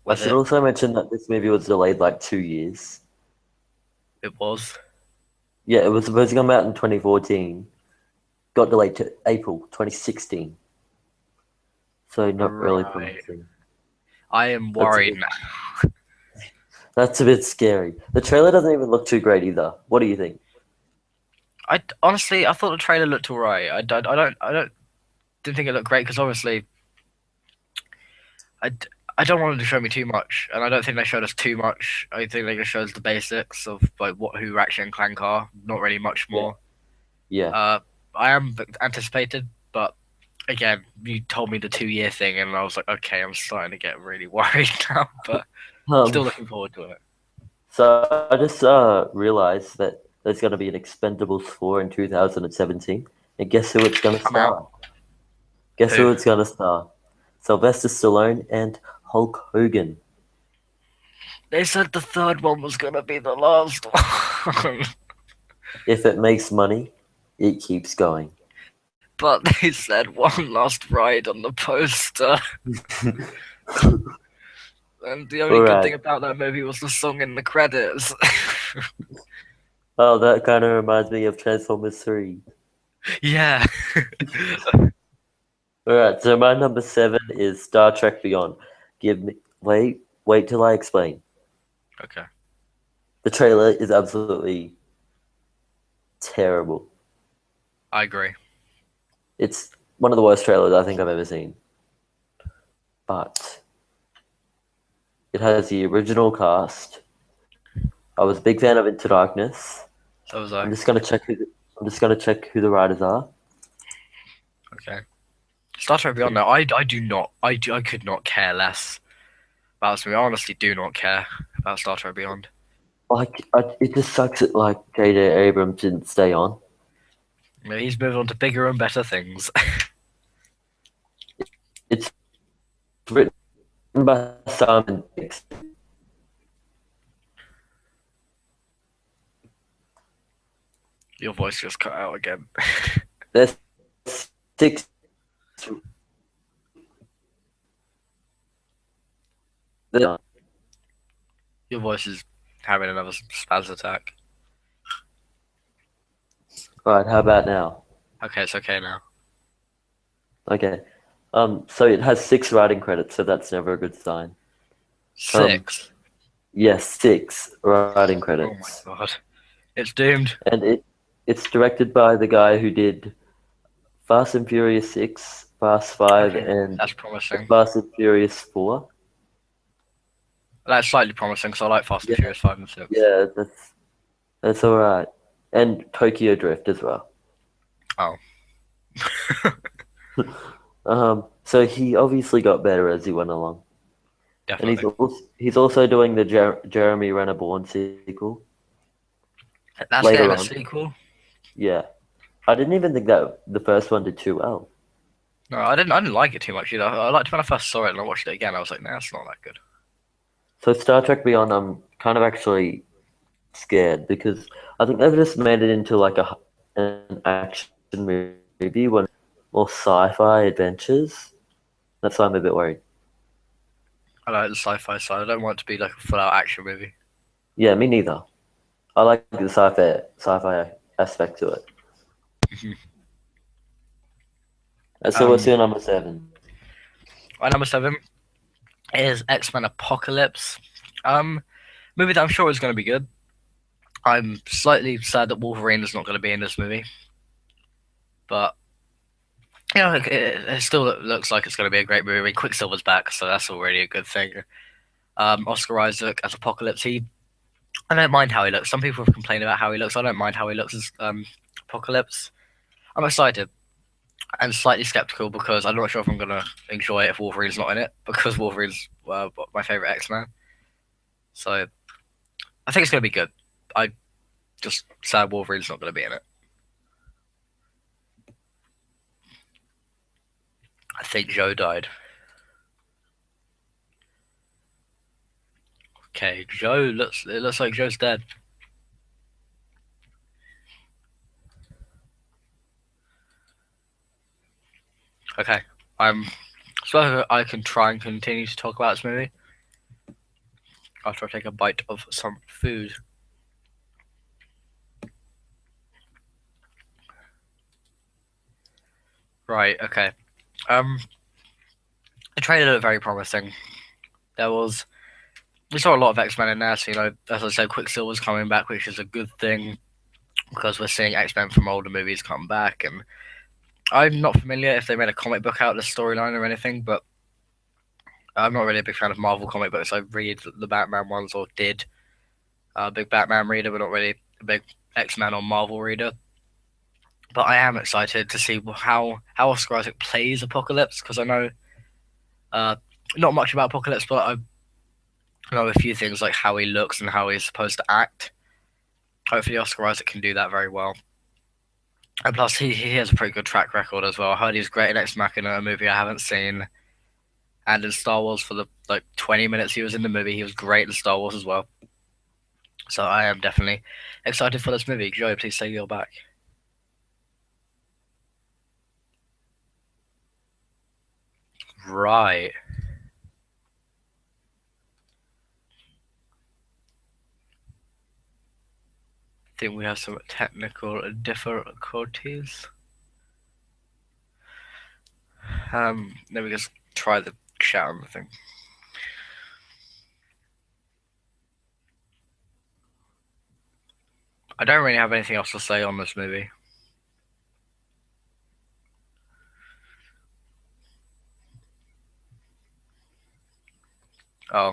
I with should it. also mention that this movie was delayed like 2 years. It was Yeah, it was supposed to come out in 2014. Got delayed to April 2016. So not really right. promising. I am That's a worried bit, now. that's a bit scary. The trailer doesn't even look too great either. What do you think? I honestly, I thought the trailer looked alright. Didn't think it looked great because obviously, I, I don't want them to show me too much, and I don't think they showed us too much. I think they just showed us the basics of like who Ratchet and Clank are. Not really much Yeah. more. Yeah. I am anticipated, but again, you told me the 2 year thing, and I was like, okay, I'm starting to get really worried now, but Um, still looking forward to it. so I just realized that there's going to be an Expendables 4 in 2017. And guess who it's going to Come out. star? Guess Who? who it's going to star? Sylvester Stallone and Hulk Hogan. They said the third one was gonna be the last one, If it makes money, it keeps going. but they said one last ride on the poster, and the only All good right. thing about that movie was the song in the credits. Oh, that kind of reminds me of Transformers 3. Yeah. All right, so my number 7 is Star Trek Beyond. Wait till I explain. Okay. The trailer is absolutely terrible. I agree. It's one of the worst trailers I think I've ever seen. but it has the original cast. I was a big fan of Into Darkness. So was I. I'm just gonna check who. I'm just gonna check who the writers are. Okay. Star Trek Beyond. No, I do not. I could not care less about this movie. I honestly do not care about Star Trek Beyond. It just sucks that like J.J. Abrams didn't stay on. You know, he's moved on to bigger and better things. It's written by Simon Dix. Your voice just cut out again. There's six. Your voice is having another spaz attack. Right, how about now? Okay, it's okay now. Okay. So it has 6 writing credits, so that's never a good sign. 6. Yes, 6 writing Oh my credits. god. It's doomed. And it's directed by the guy who did Fast and Furious 6, Fast 5, Okay, and that's promising. Fast and Furious 4. That's slightly promising because I like Fast and Yeah, Furious 5 and 6. yeah, that's all right. And Tokyo Drift as well. Oh. So he obviously got better as he went along. And Definitely. he's also doing the Jeremy Renner Bourne sequel That's later getting a on. sequel? Yeah. I didn't even think that the first one did too well. No, I didn't like it too much either. I liked it when I first saw it and I watched it again. I was like, nah, it's not that good. So Star Trek Beyond, I'm kind of actually scared because I think they've just made it into like an action movie when more sci-fi adventures. That's why I'm a bit worried. I like the sci-fi side. I don't want it to be like a full-out action movie. Yeah, me neither. I like the sci-fi aspect to it. So what's Um, your number 7? my number 7 is X-Men Apocalypse. Movie that I'm sure is going to be good. I'm slightly sad that Wolverine is not going to be in this movie, but you know, it still looks like it's going to be a great movie. Quicksilver's back, so that's already a good thing. Oscar Isaac as Apocalypse. I don't mind how he looks. Some people have complained about how he looks. I don't mind how he looks as Apocalypse. I'm excited and slightly skeptical because I'm not sure if I'm going to enjoy it if Wolverine's not in it because Wolverine's my favorite X-Man. So I think it's going to be good. I just sad Wolverine's not going to be in it. I think Joe died. Okay, it looks like Joe's dead. Okay, I'm so I can try and continue to talk about this movie after I take a bite of some food. Right, okay. The trailer looked very promising. We saw a lot of X-Men in there, so, you know, as I said, Quicksilver's coming back, which is a good thing because we're seeing X-Men from older movies come back. And I'm not familiar if they made a comic book out of this storyline or anything, but I'm not really a big fan of Marvel comic books. I read the Batman ones or did. A big Batman reader, but not really a big X-Men or Marvel reader. But I am excited to see how Oscar Isaac plays Apocalypse because I know not much about Apocalypse, but I know a few things like how he looks and how he's supposed to act. Hopefully, Oscar Isaac can do that very well. And plus, he has a pretty good track record as well. I heard he's great in Ex Machina, a movie I haven't seen, and in Star Wars for the 20 minutes he was in the movie, he was great in Star Wars as well. So I am definitely excited for this movie. Joe, please say you're back. Right. I think we have some technical difficulties. Let me just try the chat thing. I don't really have anything else to say on this movie. Oh,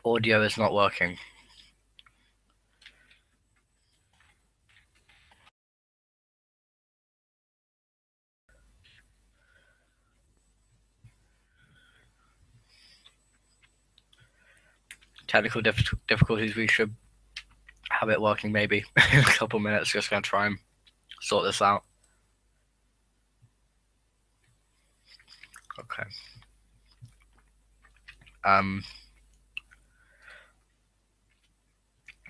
audio is not working. Technical difficulties. We should have it working maybe in a couple minutes. Just gonna try and sort this out. Okay. Um.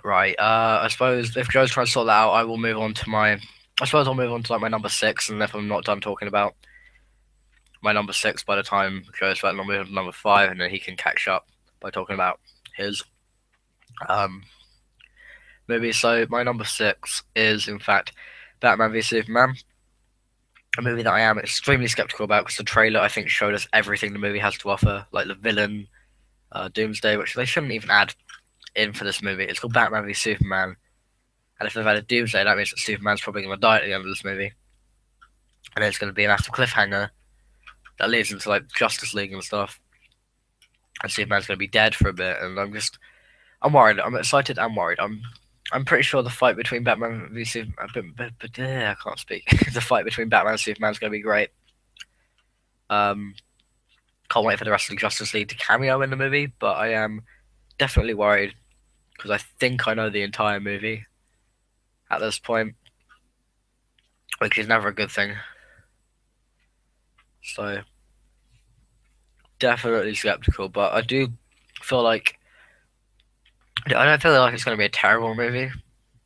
Right. I suppose if Joe's trying to sort that out, I will move on to my. I suppose I'll move on to like my number six, and if I'm not done talking about my number six by the time Joe's back, I'll move on to number five, and then he can catch up by talking about his um movie. So my number six is in fact Batman v Superman, a movie that I am extremely skeptical about because the trailer I think showed us everything the movie has to offer, like the villain, Doomsday, which they shouldn't even add in for this movie. It's called Batman v Superman, and if they've added Doomsday, that means that Superman's probably going to die at the end of this movie, and it's going to be a massive cliffhanger that leads into like Justice League and stuff, and Superman's going to be dead for a bit, and I'm worried. I'm excited and worried. I'm pretty sure the fight between Batman v Superman, I can't speak. The fight between Batman and Superman is going to be great. Can't wait for the rest of the Justice League to cameo in the movie, but I am definitely worried because I think I know the entire movie at this point, which is never a good thing. So definitely skeptical, but I do feel like I don't feel like it's going to be a terrible movie.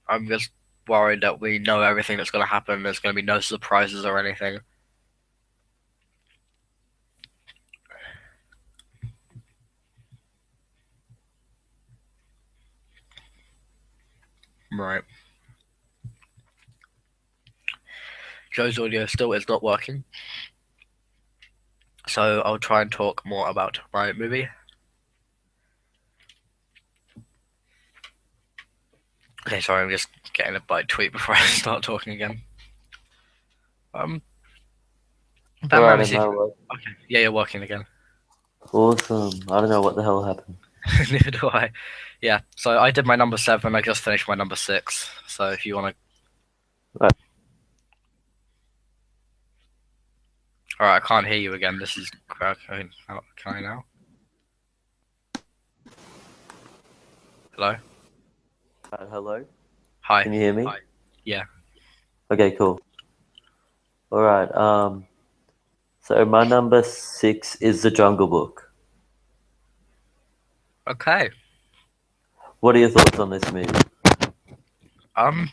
I'm just worried that we know everything that's going to happen. There's going to be no surprises or anything. Right. Joe's audio still is not working. So I'll try and talk more about my movie. Okay, sorry, I'm just getting a bite tweet before I start talking again. Batman Alright, v am I Superman. working? Okay, yeah, you're working again. Awesome. I don't know what the hell happened. Neither do I. Yeah, so I did my number 7. I just finished my number 6. So if you want to. Right. Alright, I can't hear you again. This is. Okay, can I now? Hello? Hello? Hi. Can you hear me? Hi. Yeah. Okay, cool. Alright, so my number 6 is The Jungle Book. Okay. What are your thoughts on this movie? Personally,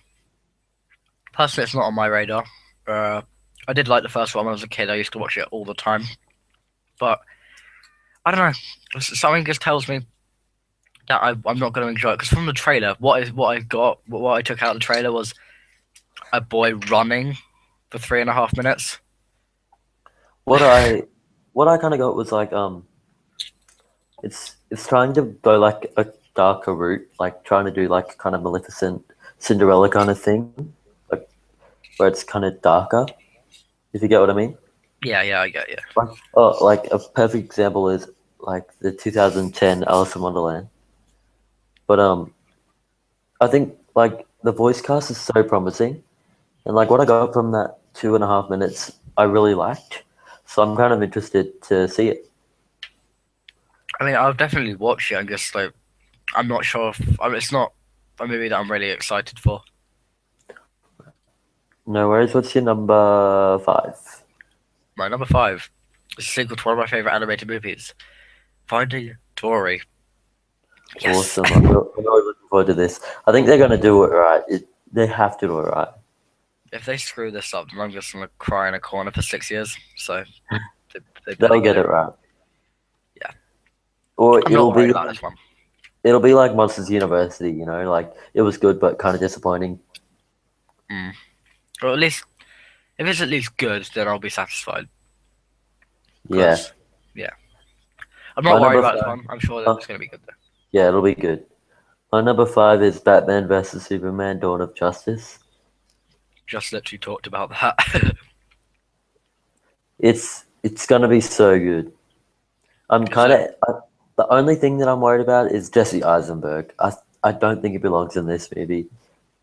it's not on my radar. I did like the first one when I was a kid. I used to watch it all the time. But I don't know. Something just tells me that I'm not going to enjoy it. Because from the trailer, what I took out of the trailer was a boy running for 3.5 minutes. What I kind of got was like it's trying to go like a darker route, like trying to do like kind of Maleficent, Cinderella kind of thing, like where it's kind of darker. If you get what I mean. Yeah, I get you. Like a perfect example is like the 2010 Alice in Wonderland. But I think like the voice cast is so promising, and like what I got from that 2.5 minutes, I really liked. So I'm kind of interested to see it. I mean, I'll definitely watch it. I'm just like, I'm not sure if it's not a movie that I'm really excited for. No worries. What's your number 5? My number 5 is a sequel to one of my favorite animated movies, Finding Dory. Yes. Awesome. I'm really looking forward to this. I think they're going to do it right. They have to do it right. If they screw this up, then I'm just gonna cry in a corner for 6 years. So They'll get it right. Yeah. Or I'm not worried about this one. It'll be like Monsters University, you know, like it was good but kind of disappointing. Or at least, if it's at least good, then I'll be satisfied. Yeah. Yeah. I'm not worried about this one. I'm sure that it's gonna be good though. Yeah, it'll be good. My number 5 is Batman vs Superman: Dawn of Justice. Just literally talked about that. It's gonna be so good. I'm kind of The only thing that I'm worried about is Jesse Eisenberg. I don't think he belongs in this movie.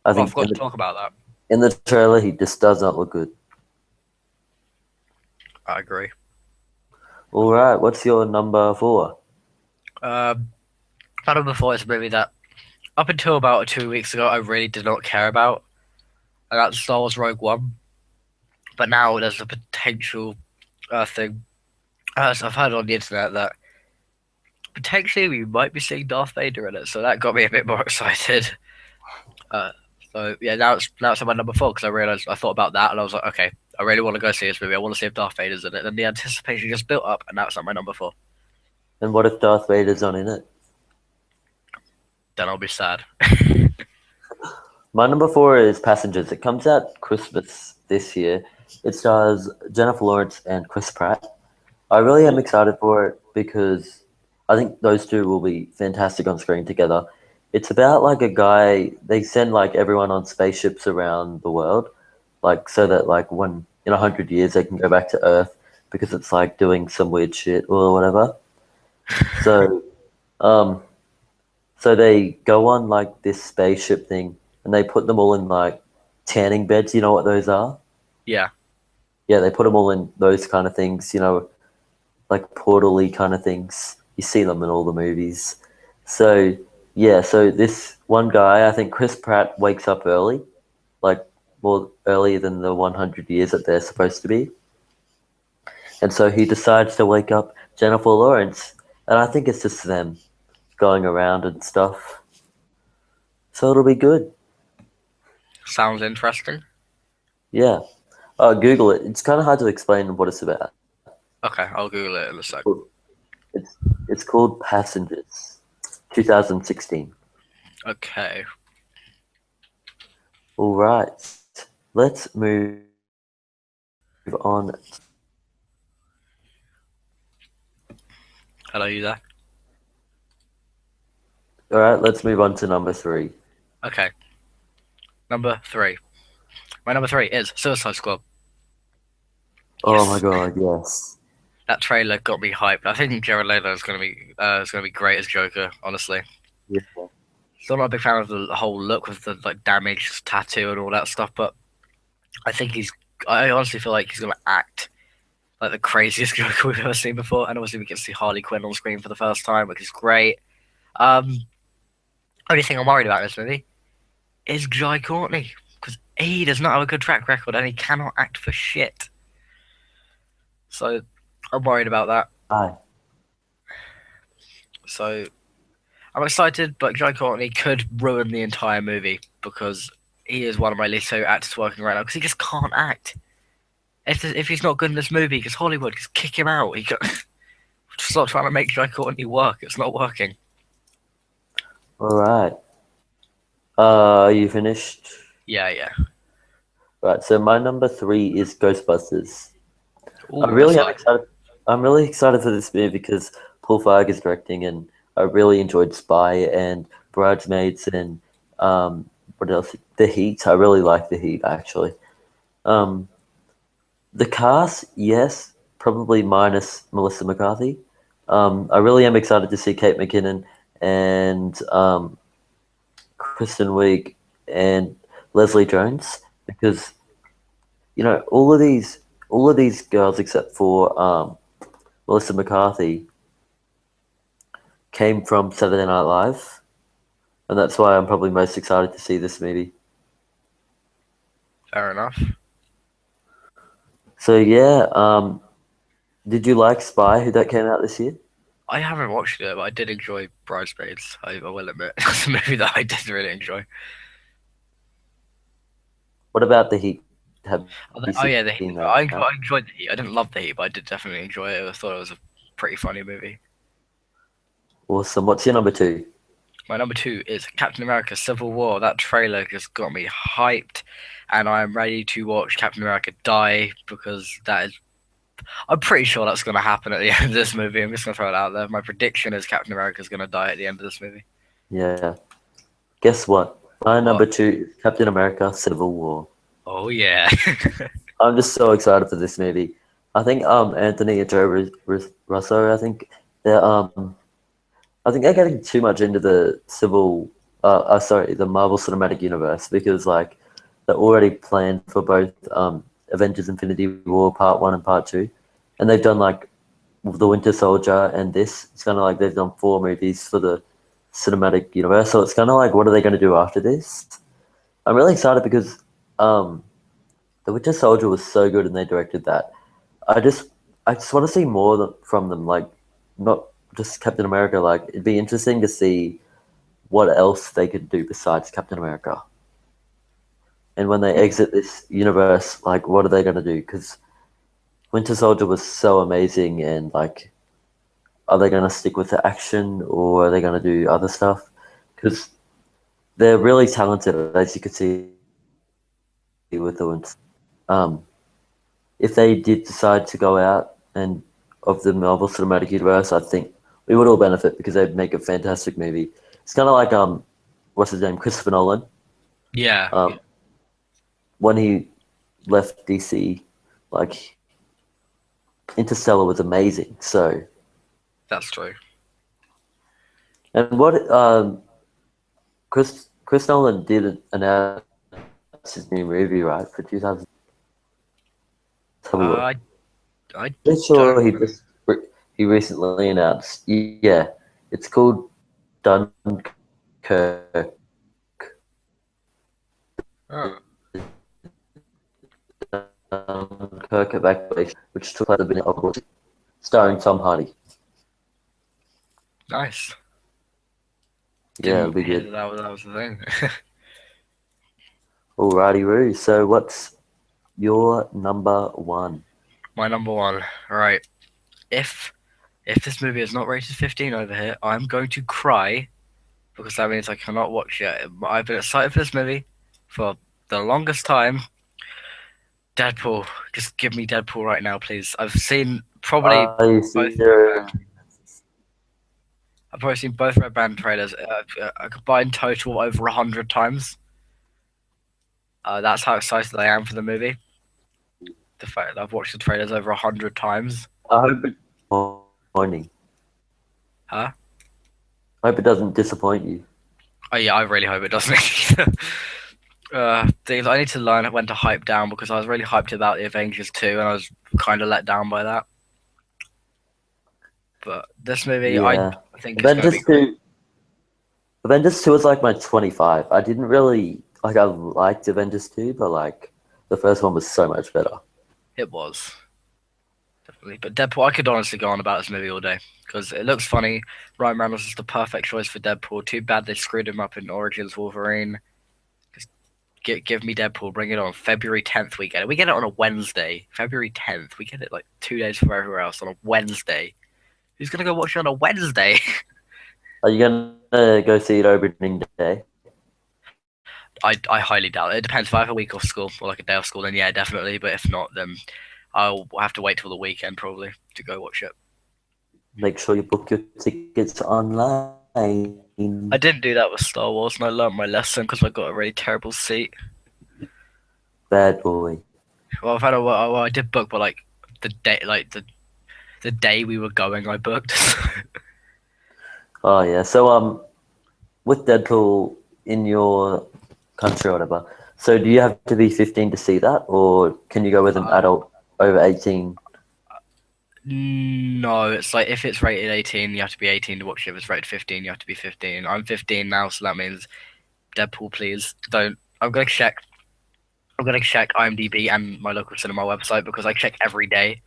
I Oh, I think forgot to talk about that. in the trailer he just does not look good. I agree. All right, what's your number 4? Um, Battle Before is a movie that up until about 2 weeks ago I really did not care about, and that's Star Wars Rogue One. But now there's a potential thing. So I've heard on the internet that potentially we might be seeing Darth Vader in it, so that got me a bit more excited. Uh, so yeah, now it's on my number 4 because I realized I thought about that and I was like, okay, I really want to go see this movie. I want to see if Darth Vader's in it, and the anticipation just built up, and now it's on my number 4. And what if Darth Vader's not in it? Then I'll be sad. My number 4 is Passengers. It comes out Christmas this year. It stars Jennifer Lawrence and Chris Pratt. I really am excited for it because I think those two will be fantastic on screen together. It's about like a guy, they send like everyone on spaceships around the world, like so that like when in 100 years they can go back to Earth because it's like doing some weird shit or whatever. So, um, so they go on like this spaceship thing and they put them all in like tanning beds. You know what those are? Yeah, Yeah, they put them all in those kind of things. Like portally kind of things. You see them in all the movies. So yeah, so this one guy, I think Chris Pratt wakes up early, like more earlier than the 100 years that they're supposed to be, and so he decides to wake up Jennifer Lawrence, and I think it's just them going around and stuff. So it'll be good. sounds interesting. Yeah. Google it. It's kind of hard to explain what it's about. Okay, I'll Google it in a sec. It's it's called Passengers, 2016. Okay, All right, let's move on. hello, you there? All right, let's move on to number 3. Okay, number 3. My number 3 is Suicide Squad. Oh my Yes, god, yes. that trailer got me hyped. I think Jared Leto is gonna be great as Joker. Honestly, Yeah. still not a big fan of the whole look with the like damaged tattoo and all that stuff, but I think he's. I honestly feel like he's gonna act like the craziest Joker we've ever seen before. And obviously, we get to see Harley Quinn on screen for the first time, which is great. Um, Only thing I'm worried about in this movie is Jai Courtney because he does not have a good track record and he cannot act for shit. So I'm worried about that. Hi. So I'm excited, but Jai Courtney could ruin the entire movie because he is one of my least favorite actors working right now because he just can't act. If he's not good in this movie, because Hollywood just kick him out. Just not trying to make Jai Courtney work. It's not working. All right. You finished? Yeah, yeah. Right. So my number 3 is Ghostbusters. I Ooh, that's really am high. excited. I'm really excited for this movie because Paul Feig is directing, and I really enjoyed Spy and Bridesmaids and what else? The Heat. I really like The Heat actually. Um, the cast, yes, probably minus Melissa McCarthy. I really am excited to see Kate McKinnon and Kristen Wiig and Leslie Jones because all of these girls except for Melissa McCarthy came from Saturday Night Live, and that's why I'm probably most excited to see this movie. Fair enough. So yeah, did you like Spy? Who that came out this year? I haven't watched it, but I did enjoy Bridesmaids. I will admit, it's a movie that I did really enjoy. What about The Heat? Have you Oh seen yeah, that? I enjoyed the Heat. I didn't love the Heat, but I did definitely enjoy it. I thought it was a pretty funny movie. Awesome. What's your number 2? My number 2 is Captain America: Civil War. That trailer just got me hyped, and I'm ready to watch Captain America die because that is. I'm pretty sure that's going to happen at the end of this movie. I'm just going to throw it out there. My prediction is Captain America is going to die at the end of this movie. Yeah. Guess what? My number What? 2 is Captain America: Civil War. Oh yeah. I'm just so excited for this movie. I think Anthony and Joe Russo. I think they're I think they're getting too much into the Marvel Cinematic Universe because like they're already planned for both Avengers: Infinity War Part One and Part Two, and they've done like the Winter Soldier and this. It's kind of like they've done four movies for the cinematic universe. So it's kind of like, what are they going to do after this? I'm really excited because um, the Winter Soldier was so good and they directed that. I just I just want to see more from them. Like not just Captain America. Like it'd be interesting to see what else they could do besides Captain America. And when they exit this universe, like what are they going to do? Because Winter Soldier was so amazing, and like, are they going to stick with the action or are they going to do other stuff? Because they're really talented, as you could see with the Winter Soldier. If they did decide to go out and of the Marvel Cinematic Universe, I think we would all benefit because they'd make a fantastic movie. It's kind of like what's his name, Christopher Nolan. Yeah, Um, when he left DC, like Interstellar was amazing. So, that's true. and what Chris Nolan did announce his new movie, right, for 2000. Let's have a look. I I Pretty sure don't know. he recently announced. Yeah, it's called Dunkirk, Oh, Dunkirk evacuation, which took place at the beginning of August, starring Tom Hardy. nice. Yeah, it'll Didn't be hear good. that was the thing. Alrighty, Roo. So, what's your number one? My number one. Right. If if this movie is not rated 15 over here, I'm going to cry because that means I cannot watch it. I've been excited for this movie for the longest time. Deadpool. Just give me Deadpool right now, please. I've seen probably Are you both Red serious? Band. I've probably seen both Red Band trailers a combined total over 100 times. That's how excited I am for the movie. The fact that I've watched the trailers over 100 times. I hope it's disappointing. Huh? I hope it doesn't disappoint you. Oh yeah, I really hope it doesn't. Things I need to learn when to hype down because I was really hyped about the Avengers 2 and I was kind of let down by that. But this movie, I Yeah. think is going to be Avengers great. 2 Avengers 2 was like my 25. I didn't really like I liked Avengers 2, but like the first one was so much better. It was definitely, but Deadpool, I could honestly go on about this movie all day because it looks funny. Ryan Reynolds is the perfect choice for Deadpool. Too bad they screwed him up in Origins Wolverine. Just give me Deadpool. Bring it on. February 10th, we get it. We get it on a Wednesday. February 10th, we get it like 2 days before everywhere else on a Wednesday. Who's gonna go watch it on a Wednesday? Are you gonna go see it opening day? I highly doubt it. It depends. If I have a week off school or like a day off school, then yeah, definitely. But if not, then I'll have to wait till the weekend probably to go watch it. Make sure you book your tickets online. I didn't do that with Star Wars, and I learned my lesson because I got a really terrible seat. Bad boy. Well, I did book, but like the day, the day we were going, I booked. Oh yeah. So with Deadpool in your country or whatever. So do you have to be 15 to see that, or can you go with an uh, adult over 18? no, it's like if it's rated 18, you have to be 18 to watch it. If it's rated 15, you have to be 15. I'm 15 now, so that means Deadpool, please don't. I'm gonna check. I'm gonna check IMDb and my local cinema website because I check every day.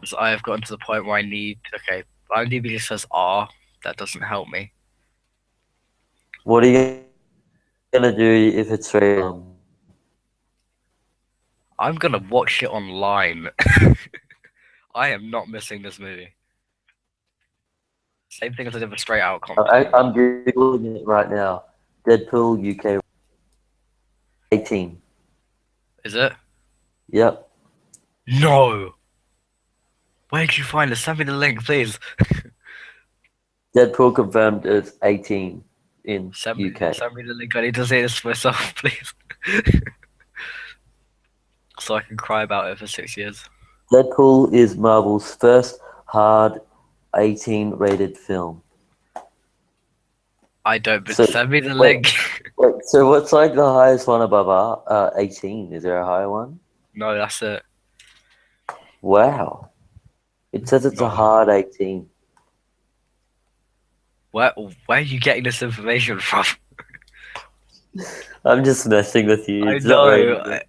So I have gotten to the point where I need. Okay, IMDb just says R. That doesn't help me. What are you gonna do if it's rated? I'm gonna watch it online. I am not missing this movie. Same thing as I did with Straight Out Compton. I'm googling it right now. Deadpool UK 18. Is it? Yep. No. Where did you find it? Send me the link, please. Deadpool confirmed as 18 in Send me, UK. send me the link. I need to see this myself, please. So I can cry about it for 6 years. Deadpool is Marvel's first hard 18 rated film. I don't, but So send me the wait, link. wait. So what's like the highest one above 18? Is there a higher one? No, that's it. Wow. It says it's a No. hard 18. Where where are you getting this information from? I'm just messing with you. I It's not know.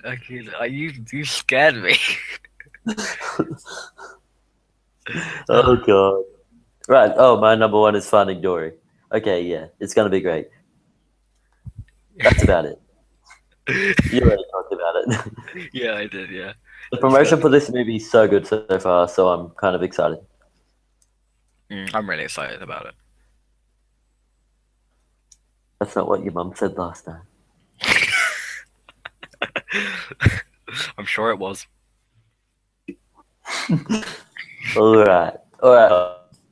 rated. You scared me. Oh god. Right. Oh, my number one is Finding Dory. Okay, yeah, it's gonna be great. That's about it. You already talked about it. Yeah, I did. Yeah, The it's promotion good. for this movie is so good so far, so I'm kind of excited. I'm really excited about it. That's not what your mum said last time. I'm sure it was. All right, all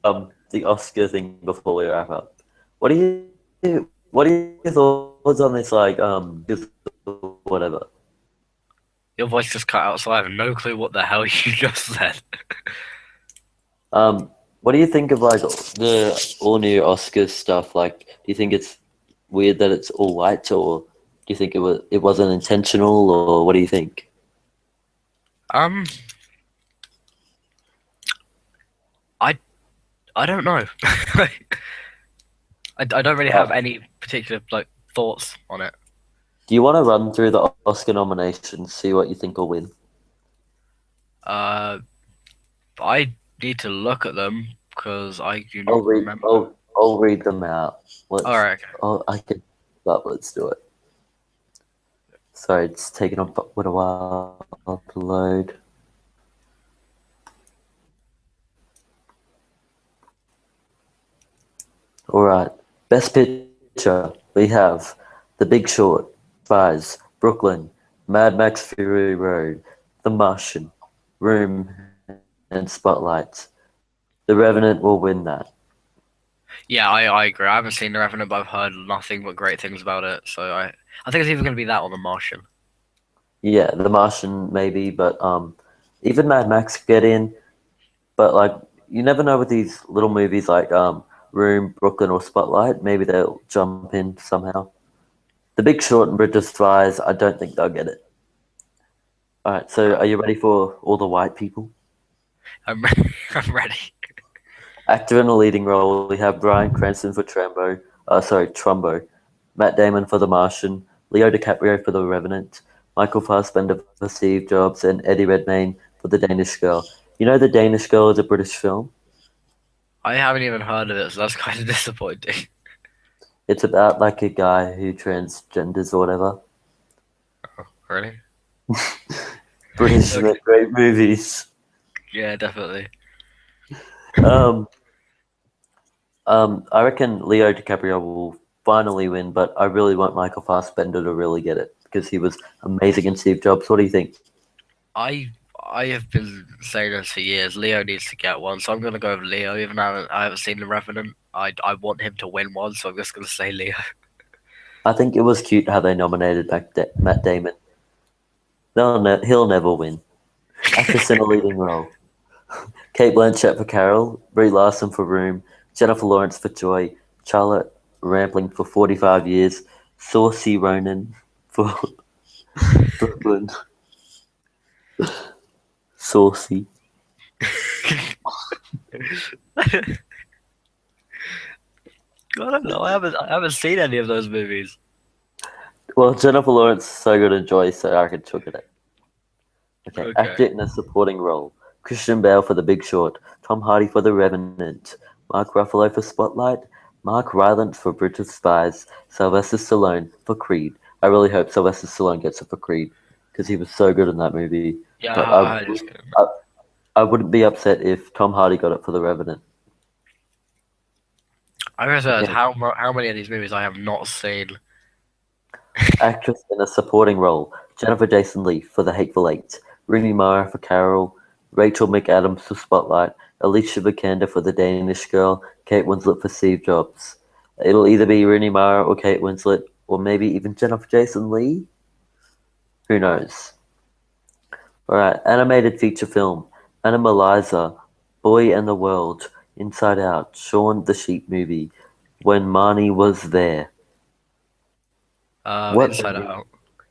right. The Oscar thing before we wrap up. What are your thoughts on this? Like, just whatever. Your voice just cut out, so I have no clue what the hell you just said. What do you think of like the all new Oscars stuff? Like, do you think it's weird that it's all white, or do you think it wasn't intentional, or what do you think? Um, I I don't know. I don't really Right. have any particular like thoughts on it. Do you want to run through the Oscar nominations, see what you think will win? Uh, I need to look at them because I do I'll not read. remember. I'll read them out. All Let's. right, okay. Oh, I can. But let's do it. Sorry, it's taken a while to load. All right. Best Picture. We have The Big Short, Spies, Brooklyn, Mad Max Fury Road, The Martian, Room, and Spotlight. The Revenant will win that. Yeah, I agree. I haven't seen The Revenant, but I've heard nothing but great things about it. So I think it's either going to be that or The Martian. Yeah, The Martian maybe, but even Mad Max get in. But like, you never know with these little movies like Room, Brooklyn, or Spotlight. Maybe they'll jump in somehow. The Big Short and Bridge of Spies, I don't think they'll get it. All right, so are you ready for all the white people? I'm ready. Actor in a leading role, we have Bryan Cranston for Trumbo, Matt Damon for The Martian, Leo DiCaprio for The Revenant, Michael Fassbender for Steve Jobs, and Eddie Redmayne for The Danish Girl. You know The Danish Girl is a British film? I haven't even heard of it, so that's kind of disappointing. It's about like a guy who transgenders or whatever. Really? British Okay. make great movies. Yeah, definitely. Um, I reckon Leo DiCaprio will finally win, but I really want Michael Fassbender to really get it because he was amazing in Steve Jobs. What do you think? I I have been saying this for years. Leo needs to get one, so I'm gonna go with Leo. Even though I haven't seen The Revenant, I want him to win one, so I'm just gonna say Leo. I think it was cute how they nominated Matt Damon. He'll never win. Actress in a leading role. Kate Blanchett for Carol, Brie Larson for Room, Jennifer Lawrence for Joy, Charlotte Rampling for 45 Years, Saoirse Ronan for Brooklyn. Saucy. I don't know. I haven't seen any of those movies. Well, Jennifer Lawrence is so good at Joy, so I could chuck it. Okay, Okay. actor in a supporting role. Christian Bale for The Big Short, Tom Hardy for The Revenant, Mark Ruffalo for Spotlight, Mark Rylance for Bridge of Spies, Sylvester Stallone for Creed. I really hope Sylvester Stallone gets it for Creed because he was so good in that movie. Yeah, But I heard it's good. I, I wouldn't be upset if Tom Hardy got it for The Revenant. I just heard Okay, how many of these movies I have not seen. actress in a supporting role. Jennifer Jason Leigh for The Hateful Eight, Rooney Mara for Carol, Rachel McAdams for Spotlight, Alicia Vikander for The Danish Girl, Kate Winslet for Steve Jobs. It'll either be Rooney Mara or Kate Winslet, or maybe even Jennifer Jason Leigh. Who knows? Alright, animated feature film. Animalizer, Boy and the World, Inside Out, Shaun the Sheep movie, When Marnie was there. What Inside an, Out.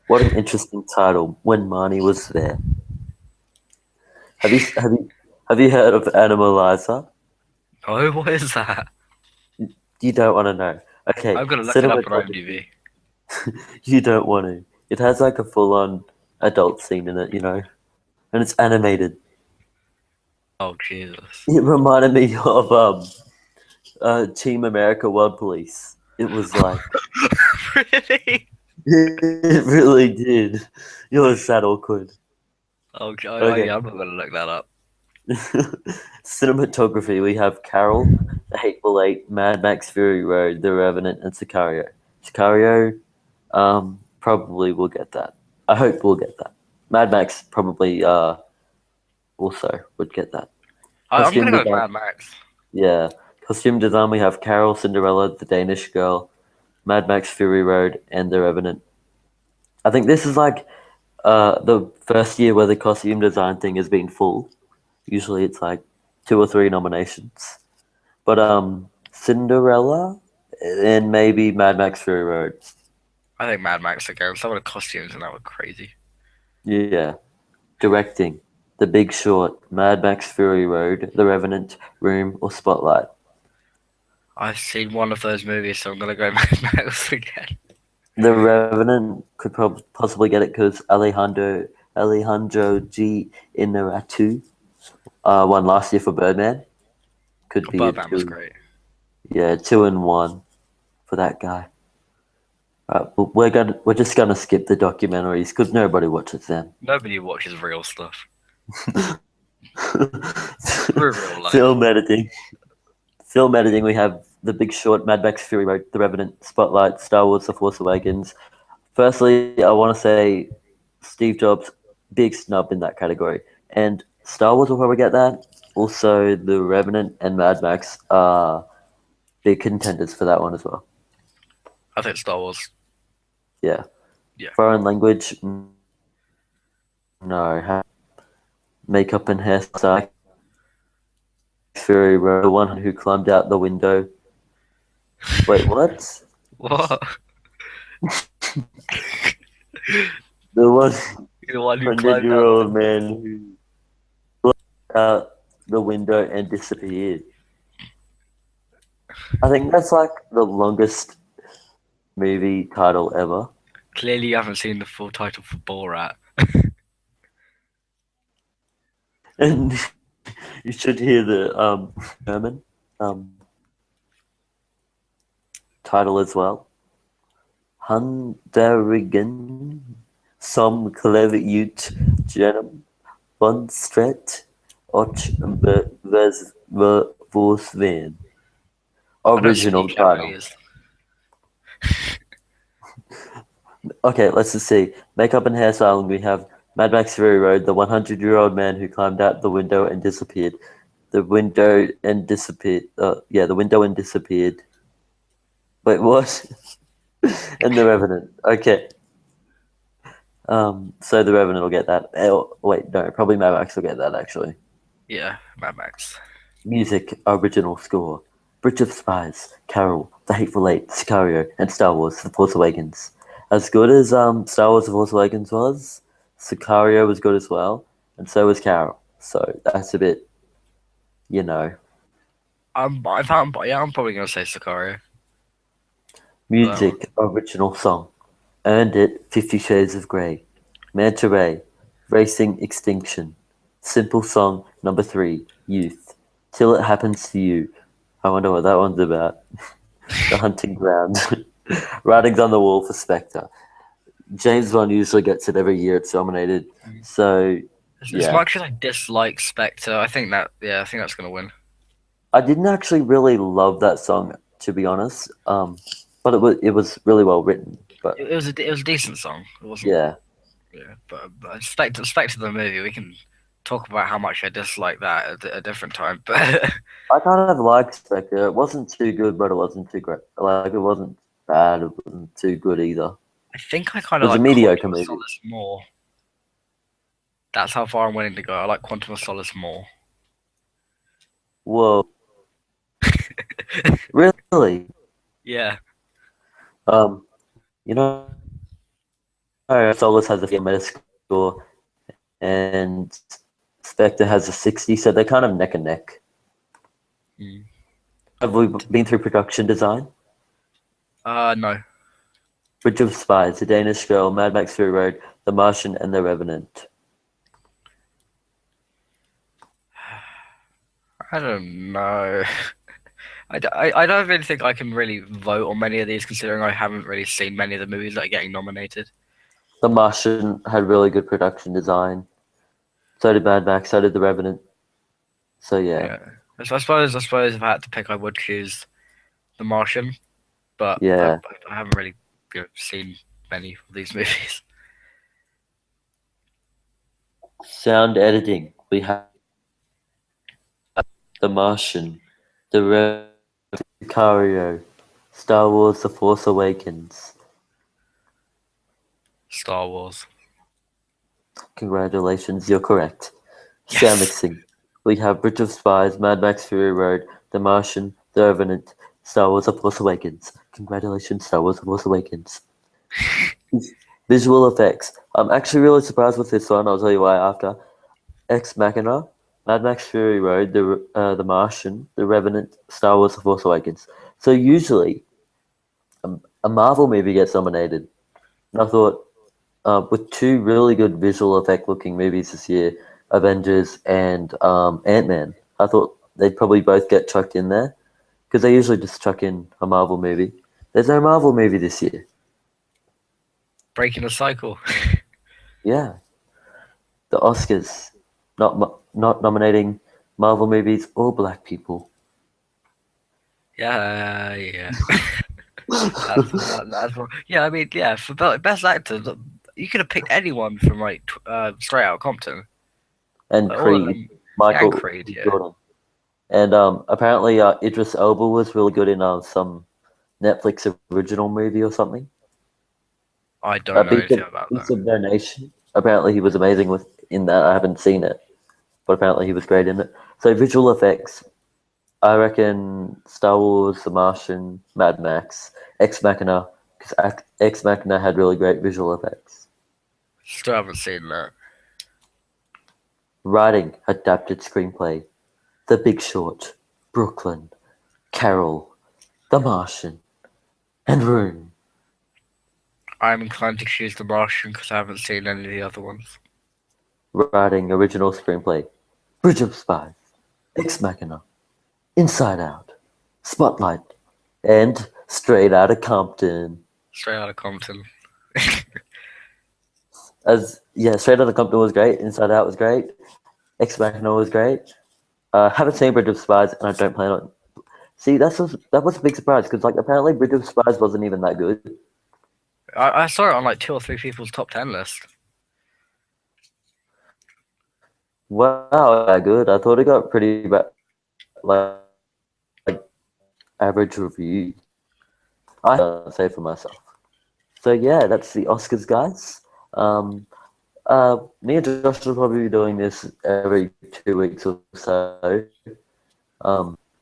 what an interesting title. When Marnie was there. Have you heard of Animalizer? Oh, what is that? You don't want to know. Okay, I'm gonna look it up on cinematography. IMDb. You don't want to. It has like a full-on adult scene in it, and it's animated. Oh Jesus. It reminded me of Team America World Police. It was like Really? it really did. It was that awkward. Okay, Okay. yeah, I'm not gonna look that up. Cinematography, we have Carol, The Hateful Eight, Mad Max Fury Road, The Revenant, and Sicario. Sicario, probably will get that. I hope we'll get that. Mad Max probably also would get that. I'm Costume gonna go with design, Mad Max. yeah. Costume design, we have Carol, Cinderella, The Danish Girl, Mad Max Fury Road, and The Revenant. I think this is like the first year where the costume design thing has been full. Usually it's like 2 or 3 nominations. But Cinderella and maybe Mad Max Fury Road. I think Mad Max again. Some of the costumes in that were crazy. Yeah. Directing. The Big Short, Mad Max Fury Road, The Revenant, Room, or Spotlight. I've seen one of those movies, so I'm gonna go Mad Max again. The Revenant could possibly get it because Alejandro G. Inarritu won last year for Birdman. Could be a Birdman was two. great. Yeah, 2-1 for that guy. But we're just gonna skip the documentaries because nobody watches them. Nobody watches real stuff. We're real life. Film editing. Film editing. We have The Big Short, Mad Max Fury Road, The Revenant, Spotlight, Star Wars: The Force Awakens. Firstly, I want to say Steve Jobs, big snub in that category, and Star Wars will probably get that. Also, The Revenant and Mad Max are big contenders for that one as well. I think Star Wars. Yeah. Yeah. Foreign language, no. Makeup and hairstyle, Fury Road, the one who climbed out the window. Wait, what? What? The one The one who hundred climbed year out the old window. man who climbed out the window and disappeared. I think that's like the longest movie title ever. Clearly, you haven't seen the full title for Borat. And you should hear the German title as well. Handerigen som klev ut genom fönstret och våsven. I don't Original speak title. Japanese. Okay, let's just see. Makeup and hairstyling, we have Mad Max Fury Road, the 100-year-old man who climbed out the window and disappeared. The window and disappeared. Yeah, the window and disappeared. Wait, what? And the Revenant. Okay. So the Revenant will get that. Wait, no, probably Mad Max will get that actually. Yeah, Mad Max. Music, original score. Bridge of Spies, Carol, The Hateful Eight, Sicario, and Star Wars: The Force Awakens. As good as Star Wars: The Force Awakens was, Sicario was good as well, and so was Carol. So that's a bit, you know. I'm probably gonna say Sicario for that one. Music, original song. Earned It, 50 Shades of Grey. Manta Ray, Racing Extinction. Simple Song, number 3, Youth. Till It Happens to You. I wonder what that one's about. The Hunting Ground. Writings on the Wall for Spectre. James Bond usually gets it every year it's nominated. So, As yeah. much as I dislike Spectre, I think that's gonna win. I didn't actually really love that song, to be honest. But it was really well written. But, It was a decent song. It wasn't. yeah. Yeah, but Spectre the movie. We can talk about how much I dislike that at a different time. But I kind of liked Spectre. It wasn't too good, but it wasn't too great. Like, it wasn't bad. It wasn't too good either. I think I It kind of was a like mediocre Quantum of movie. Solace more. That's how far I'm willing to go. I like Quantum of Solace more. Whoa. Really? You know, Solus has a Metascore and Spectre has a 60, so they're kind of neck and neck. Mm. Have we been through production design? No. Bridge of Spies, The Danish Girl, Mad Max Fury Road, The Martian, and The Revenant. I don't know. I don't really think I can really vote on many of these, considering I haven't really seen many of the movies that are getting nominated. The Martian had really good production design. So did Mad Max, so did The Revenant. So yeah, Yeah. So I suppose if I had to pick, I would choose The Martian, but yeah. I haven't really seen many of these movies. Sound editing. We have The Martian, The Revenant, Sicario, Star Wars The Force Awakens. Star Wars. Congratulations, you're correct. Sound Yes. mixing. We have Bridge of Spies, Mad Max Fury Road, The Martian, The Revenant, Star Wars The Force Awakens. Congratulations, Star Wars The Force Awakens. Visual effects. I'm actually really surprised with this one. I'll tell you why after. Ex Machina, Mad Max Fury Road, The Martian, The Revenant, Star Wars: The Force Awakens. So usually a Marvel movie gets nominated, and I thought with two really good visual effect looking movies this year, Avengers and Ant-Man, I thought they'd probably both get chucked in there because they usually just chuck in a Marvel movie. There's no Marvel movie this year. Breaking the cycle. Yeah, the Oscars not nominating Marvel movies or black people. Yeah. That's wrong. Yeah, I mean, yeah, for best actor, you could have picked anyone from like Straight Outta Compton. And Like, all of Creed, them. Yeah, and Michael Creed. B. Yeah, Jordan. And apparently Idris Elba was really good in some Netflix original movie or something. I don't know anything about Beast that. of No Nation. Apparently he was amazing in that. I haven't seen it, but apparently he was great in it. So visual effects, I reckon Star Wars, The Martian, Mad Max, Ex Machina, because Ex Machina had really great visual effects. Still haven't seen that. Writing, adapted screenplay, The Big Short, Brooklyn, Carol, The Martian, and Room. I'm inclined to choose The Martian because I haven't seen any of the other ones. Writing, original screenplay, Bridge of Spies, Ex Machina, Inside Out, Spotlight, and Straight Outta Compton. Straight Outta Compton. Straight Outta Compton was great. Inside Out was great. Ex Machina was great. Haven't seen Bridge of Spies, and I don't plan on. See, that was a big surprise because like apparently Bridge of Spies wasn't even that good. I saw it on like 2 or 3 people's top 10 list. Wow, that good. I thought it got pretty bad, like average reviews. I can't say for myself. So yeah, that's the Oscars, guys. Um, Me and Josh will probably be doing this every 2 weeks or so.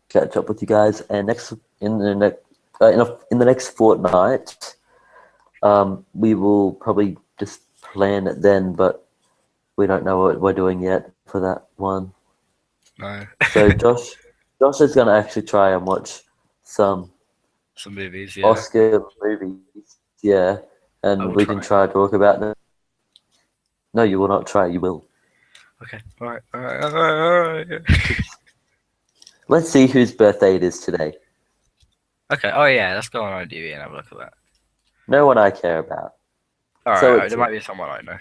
Catch up with you guys, and next in the next fortnight, we will probably just plan it then, but we don't know what we're doing yet for that one. No. So Josh is gonna actually try and watch some Some movies, yeah. Oscar movies, yeah, I and will we can try. try to talk about them. No, you will not try. You will. Okay. Alright. Let's see whose birthday it is today. Okay. Oh yeah, let's go on IMDb and have a look at that. No one I care about. So Alright, it's there might be someone I know.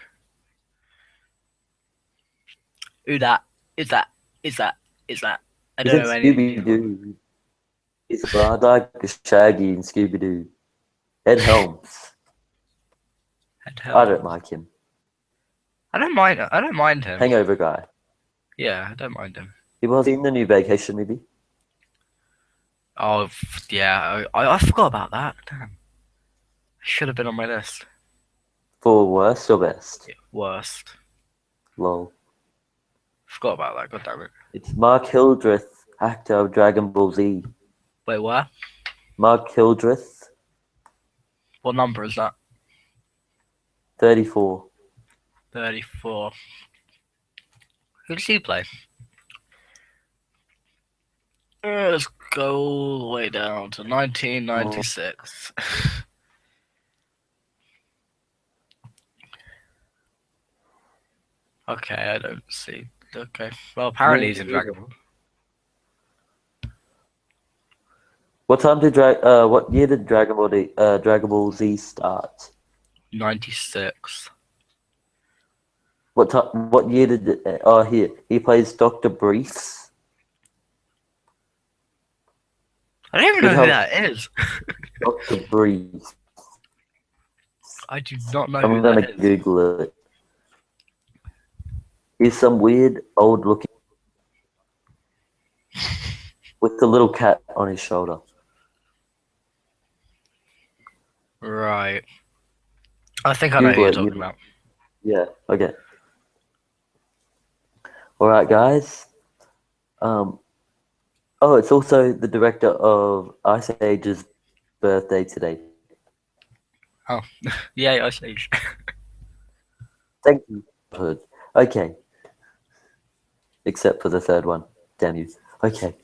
Who that? Is that? Is that? Is that? I is don't it know any of these Scooby people. Doo? It's like Shaggy and Scooby Doo. Ed Helms. And I don't hell, like him. I don't mind. I don't mind him. Hangover guy. Yeah, I don't mind him. You have seen the new Vacation movie? Oh yeah, I forgot about that. Damn, should have been on my list. For worst or best? Yeah, worst. Lol. Forgot about that. God damn it. It's Mark Hildreth, actor of Dragon Ball Z. Wait, what? Mark Hildreth, What number is that? 34. 34. Who does he play? Let's go all the way down to 1996. Okay, I don't see. Okay, well, apparently he's in Dragon Ball. What year did Dragon Ball Z start? 96. What year did he plays Dr. Briefs. I don't even know who that is. Dr. Briefs. I do not know I'm who gonna that is. Google it. He's some weird old looking with the little cat on his shoulder. Right. I think I know who Google you're it. talking about. Yeah. Okay. All right, guys. Oh, it's also the director of Ice Age's birthday today. Oh, yeah, Ice Age. Thank you. Okay. Except for the third one. Damn you. Okay.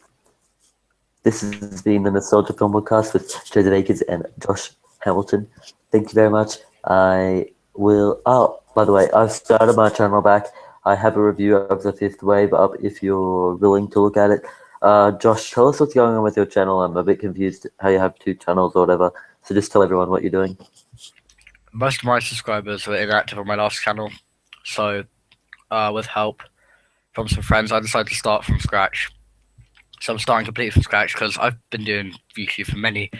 This has been the Nostalgia Film Podcast with Joseph Akers and Josh Hamilton. Thank you very much. I will. Oh, by the way, I've started my channel back. I have a review of The Fifth Wave up if you're willing to look at it. Josh, tell us what's going on with your channel. I'm a bit confused how you have two channels or whatever. So just tell everyone what you're doing. Most of my subscribers were inactive on my last channel, so with help from some friends, I decided to start from scratch. So I'm starting completely from scratch because I've been doing YouTube for many,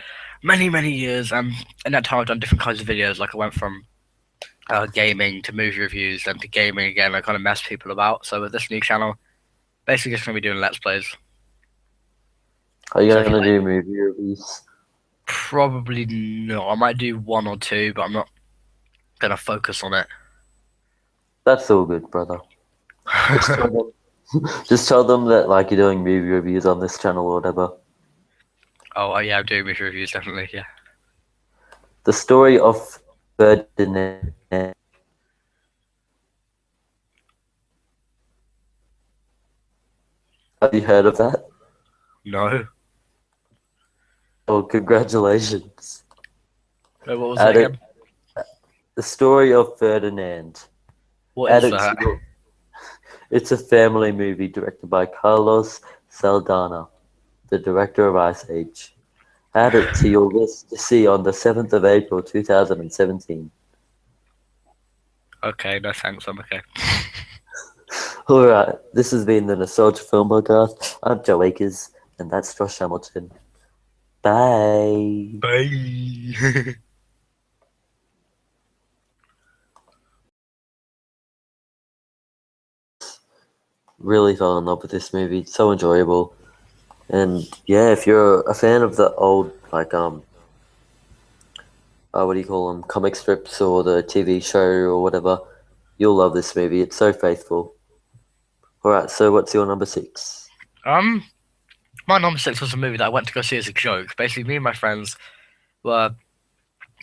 many, many years, and in that time I've done different kinds of videos. Like I went from gaming to movie reviews, then to gaming again. I kind of messed people about. So with this new channel, basically just gonna be doing let's plays. Are you So if going you to like, do movie reviews? probably not. I might do one or two, but I'm not gonna focus on it. That's all good, brother. Just tell them that like you're doing movie reviews on this channel or whatever. Oh yeah, I'm doing movie reviews definitely. Yeah. The story of Ferdinand. Have you heard of that? No. Oh, congratulations. Wait, what was that Add it. again? The story of Ferdinand. What Add is it to that? your. It's a family movie directed by Carlos Saldana, the director of Ice Age. Add it to your list to see on the 7th of April 2017. Okay, no thanks. I'm okay. Alright, this has been the Nostalgia Film Podcast. I'm Joe Akers, and that's Josh Hamilton. Bye. Bye. Really fell in love with this movie. It's so enjoyable. And yeah, if you're a fan of the old, like, what do you call them, comic strips or the TV show or whatever, you'll love this movie. It's so faithful. Alright, so what's your number 6? My number 6 was a movie that I went to go see as a joke. Basically, me and my friends were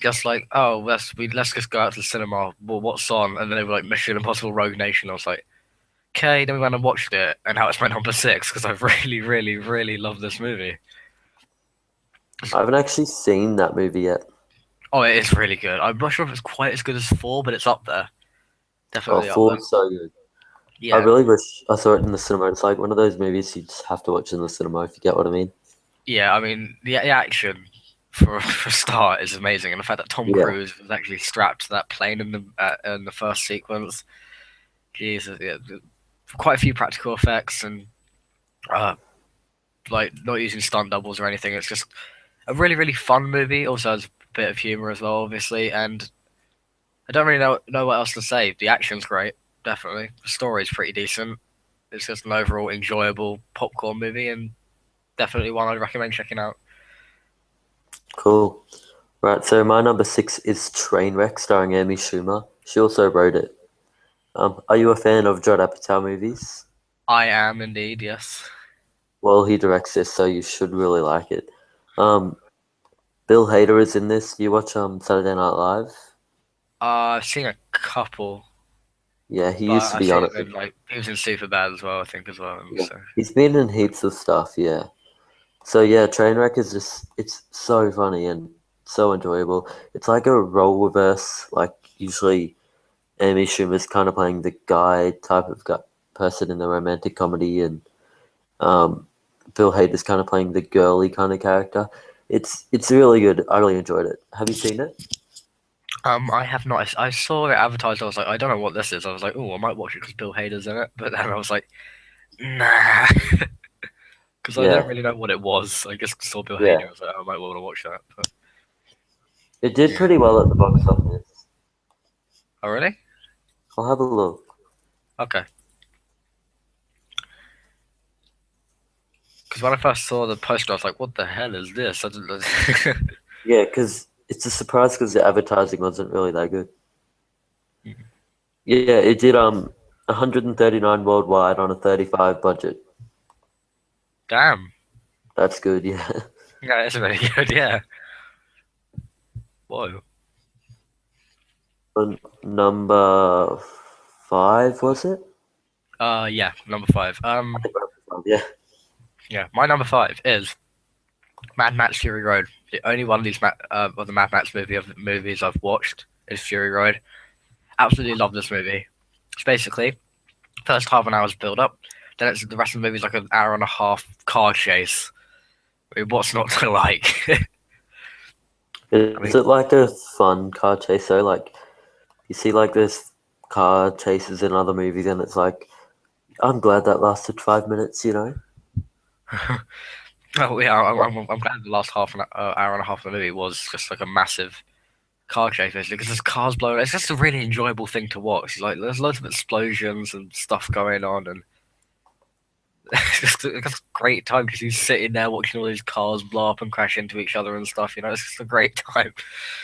just like, oh, let's just go out to the cinema. Well, what's on? And then they were like Mission Impossible: Rogue Nation. I was like, okay. Then we went and watched it, and now it's my number 6 because I really, really, really love this movie. I haven't actually seen that movie yet. Oh, it is really good. I'm not sure if it's quite as good as 4, but it's up there. Oh, Definitely up 4 there. is so good. I Yeah, really wish I saw it in the cinema. It's like one of those movies you just have to watch in the cinema, if you get what I mean. yeah. I mean, the action for a start is amazing, and the fact that Tom Yeah. Cruise was actually strapped to that plane in the first sequence. Jesus, yeah, quite a few practical effects and uh, like not using stunt doubles or anything. It's just a really, really fun movie. Also has a bit of humor as well, obviously, and I don't really know what else to say. The action's great, definitely. The story's pretty decent. It's just an overall enjoyable popcorn movie, and definitely one I'd recommend checking out. Cool. Right, so my number 6 is Trainwreck, starring Amy Schumer. She also wrote it. Are you a fan of Judd Apatow movies? I am indeed, yes. Well, he directs this, so you should really like it. Bill Hader is in this. Do you watch Saturday Night Live? I've seen a couple, Yeah, he but used to I've be seen on him it. in like he was in Superbad as well, I think as well. Yeah. So He's been in heaps of stuff, yeah. So yeah, Trainwreck is just it's so funny and so enjoyable. It's like a role reverse, like usually Amy Schumer's kind of playing the guy type of person in the romantic comedy, and um, Bill Hader's kind of playing the girly kind of character. It's really good. I really enjoyed it. Have you seen it? I have not. I saw it advertised. I was like, I don't know what this is. I was like, oh, I might watch it because Bill Hader's in it. But then I was like, nah, because I didn't Yeah, really know what it was. I just saw Bill yeah. Hader. I was like, oh, I might want to watch that. But It did yeah. pretty well at the box office. Oh, really? I'll have a look. Okay. Because when I first saw the poster, I was like, what the hell is this? I didn't. Yeah, because it's a surprise because the advertising wasn't really that good. Yeah, it did 139 worldwide on a 35 budget. Damn. That's good, yeah. Yeah, it's really good. Yeah. Whoa. Number five, was it? Yeah. Number five. I think number five, yeah. Yeah. My number five is Mad Max Fury Road. The only one of these of the Mad Max movies I've watched is Fury Road. Absolutely love this movie. It's basically first half an hour's build up, then it's the rest of the movie's like an hour and a half car chase. I mean, what's not to like? I Is mean, it like a fun car chase though? Like you see like this car chases in other movies and it's like I'm glad that lasted 5 minutes, you know? oh yeah, What? I'm glad the last hour and a half of the movie was just like a massive car chase, basically, because there's cars blowing. It's just a really enjoyable thing to watch. Like there's loads of explosions and stuff going on, and it's just a great time because you're sitting there watching all these cars blow up and crash into each other and stuff. You know, it's just a great time.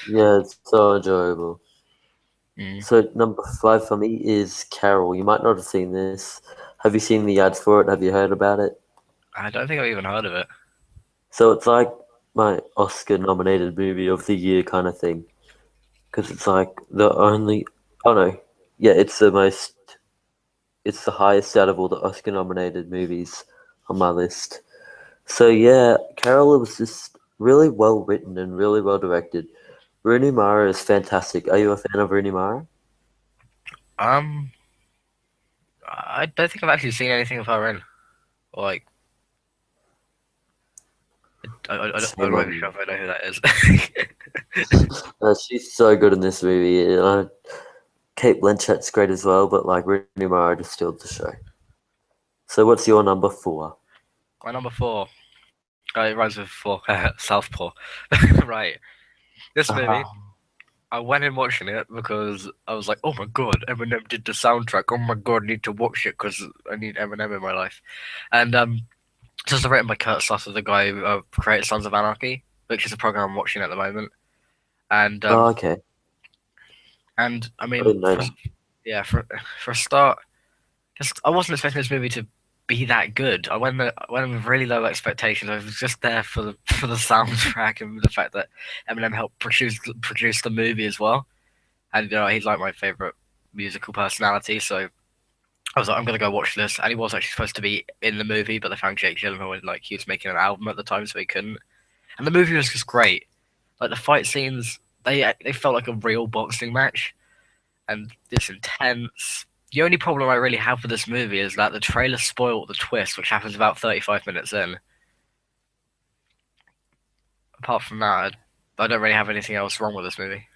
Yeah, it's so enjoyable. Mm. So number five for me is Carol. You might not have seen this. Have you seen the ads for it? Have you heard about it? I don't think I've even heard of it. So it's like my Oscar nominated movie of the year kind of thing. Because it's like the only. Oh no. Yeah, it's the most. It's the highest out of all the Oscar nominated movies on my list. So yeah, Carol was just really well written and really well directed. Rooney Mara is fantastic. Are you a fan of Rooney Mara? Um, I don't think I've actually seen anything of her in. Or like, I'm Shame not on even sure you. if I know who that is. She's so good in this movie. And Kate Blanchett's great as well, but like Rooney Mara just steals the show. So what's your number four? My number four. It rhymes with four. Southpaw. Right. This movie, Ah, I went in watching it because I was like, oh my god, Eminem did the soundtrack. Oh my god, I need to watch it because I need Eminem in my life. And this is written by Kurt Sutter, the guy who created Sons of Anarchy, which is a program I'm watching at the moment. And oh, okay. I I mean, didn't know that. yeah, for a start, just I wasn't expecting this movie to be that good. I went with really low expectations. I was just there for the for the soundtrack and the fact that Eminem helped produce the movie as well. And he's like my favorite musical personality, so I was like, I'm gonna go watch this. And he was actually supposed to be in the movie, but they found Jake Gyllenhaal and like he was making an album at the time, so he couldn't. And the movie was just great. Like the fight scenes, they felt like a real boxing match, and it's intense. The only problem I really have with this movie is that the trailer spoiled the twist, which happens about 35 minutes in. Apart from that, I don't really have anything else wrong with this movie.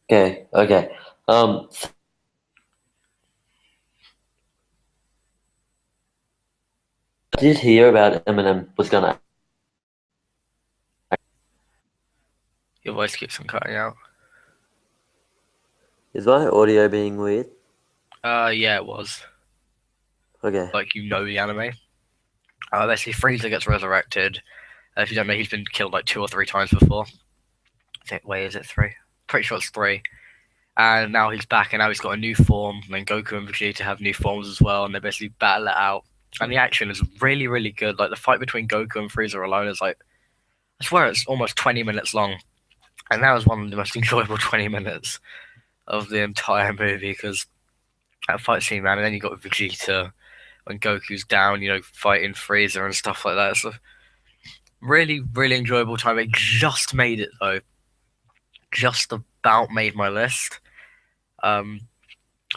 Okay, okay. Um, I did hear about Eminem was gonna. Your voice keeps on cutting out. Is my audio being weird? Yeah, it was. Okay. Like, the anime. Basically, Frieza gets resurrected. If you don't know, he's been killed like two or three times before. Wait, is it three? Pretty sure it's three. And now he's back, and now he's got a new form. And then Goku and Vegeta have new forms as well, and they basically battle it out. and the action is really, really good. Like the fight between Goku and Frieza alone is like, I swear it's almost 20 minutes long, and that was one of the most enjoyable 20 minutes of the entire movie because that fight scene, man, and then you got Vegeta when Goku's down, fighting Frieza and stuff like that. It's a really, really enjoyable time. It just made it though, just about made my list. Um,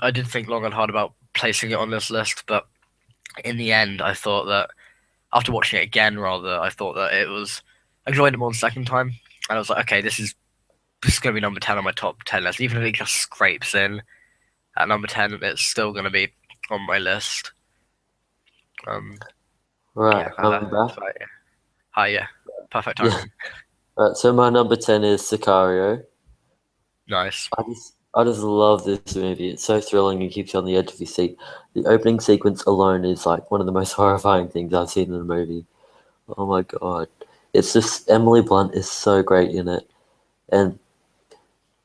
I did think long and hard about placing it on this list, but in the end, I thought that after watching it again, rather, I thought that I enjoyed it more the second time, and I was like, okay, this is going to be number 10 on my top 10 list. Even if it just scrapes in at number 10, it's still going to be on my list. Right, Yeah, I'm back. that's right. Hi, yeah, perfect Yeah. timing. Right, so my number 10 is Sicario. Nice. I just love this movie. It's so thrilling and keeps you on the edge of your seat. The opening sequence alone is like one of the most horrifying things I've seen in a movie. Oh my god. It's just Emily Blunt is so great in it. And